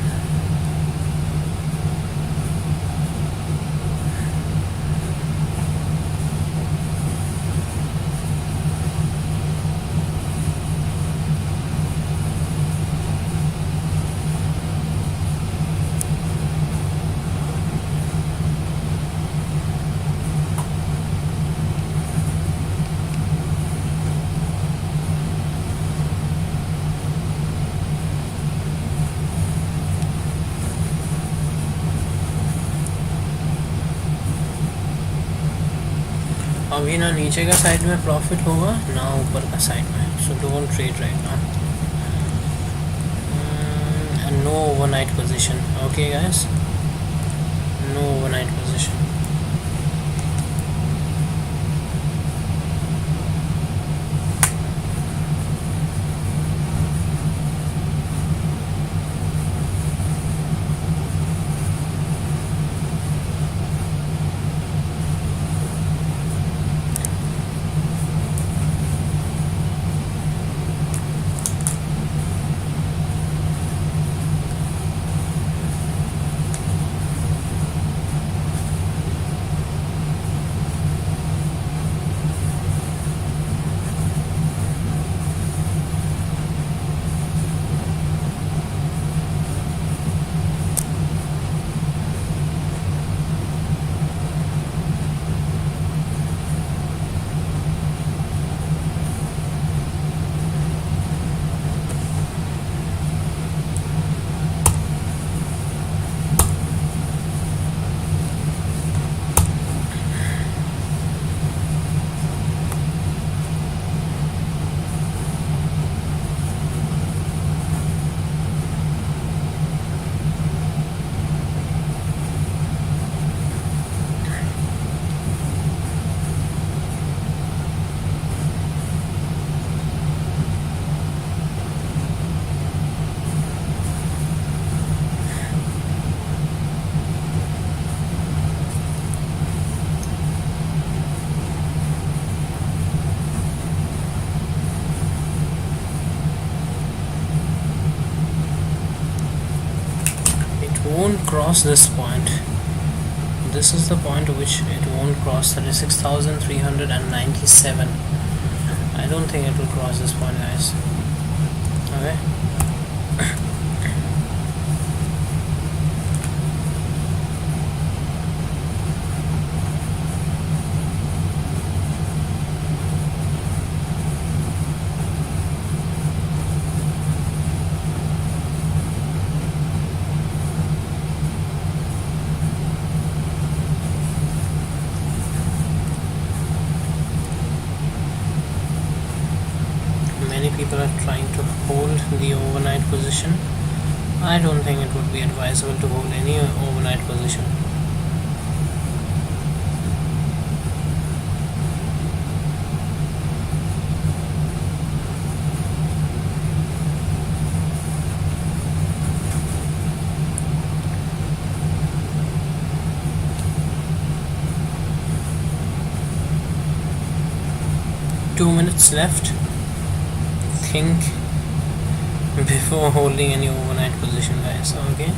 अभी ना नीचे का side में profit होगा ना ऊपर का side में, so don't trade right now. No overnight position. Okay guys, no overnight position. Won't cross this point. This is the point which it won't cross, 36,397. I don't think it will cross this point, guys. Okay, many people are trying to hold the overnight position. I don't think it would be advisable to hold any overnight position. Two minutes left. Think before holding any overnight position, guys. Okay,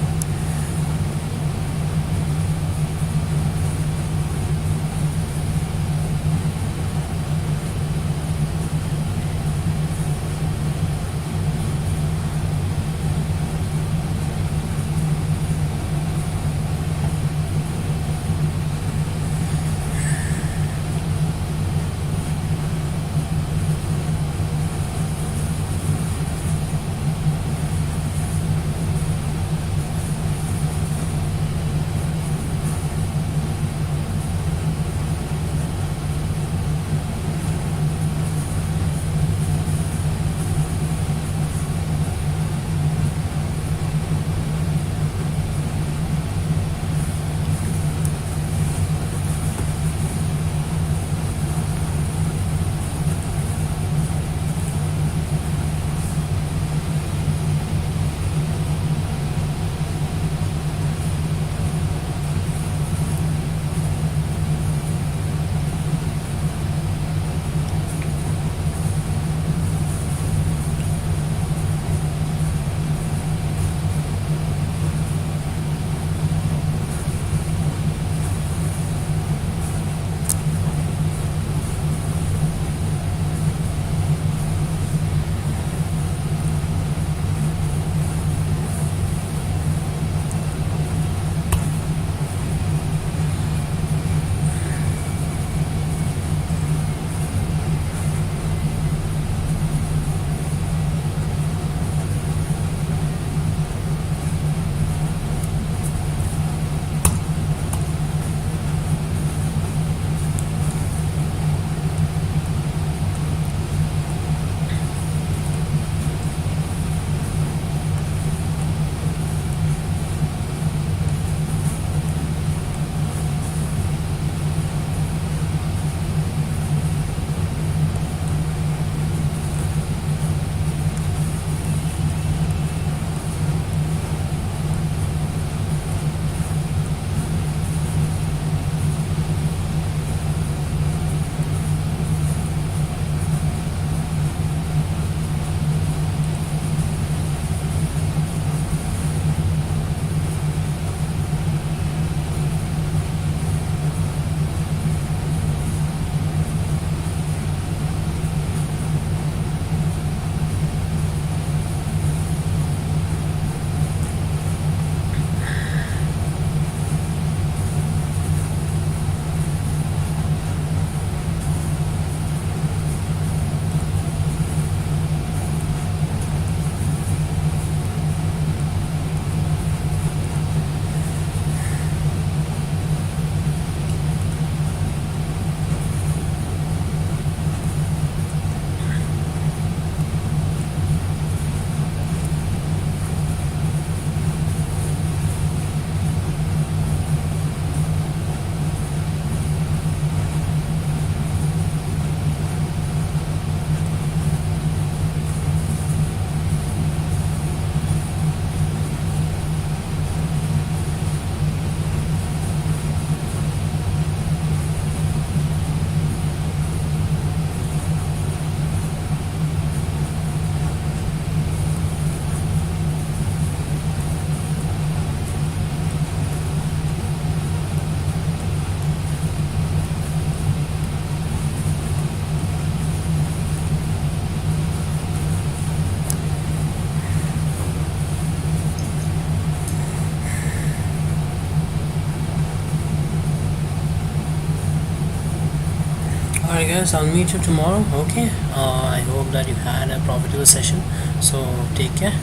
Alright guys, I'll meet you tomorrow. Okay, I hope that you had a profitable session, so take care.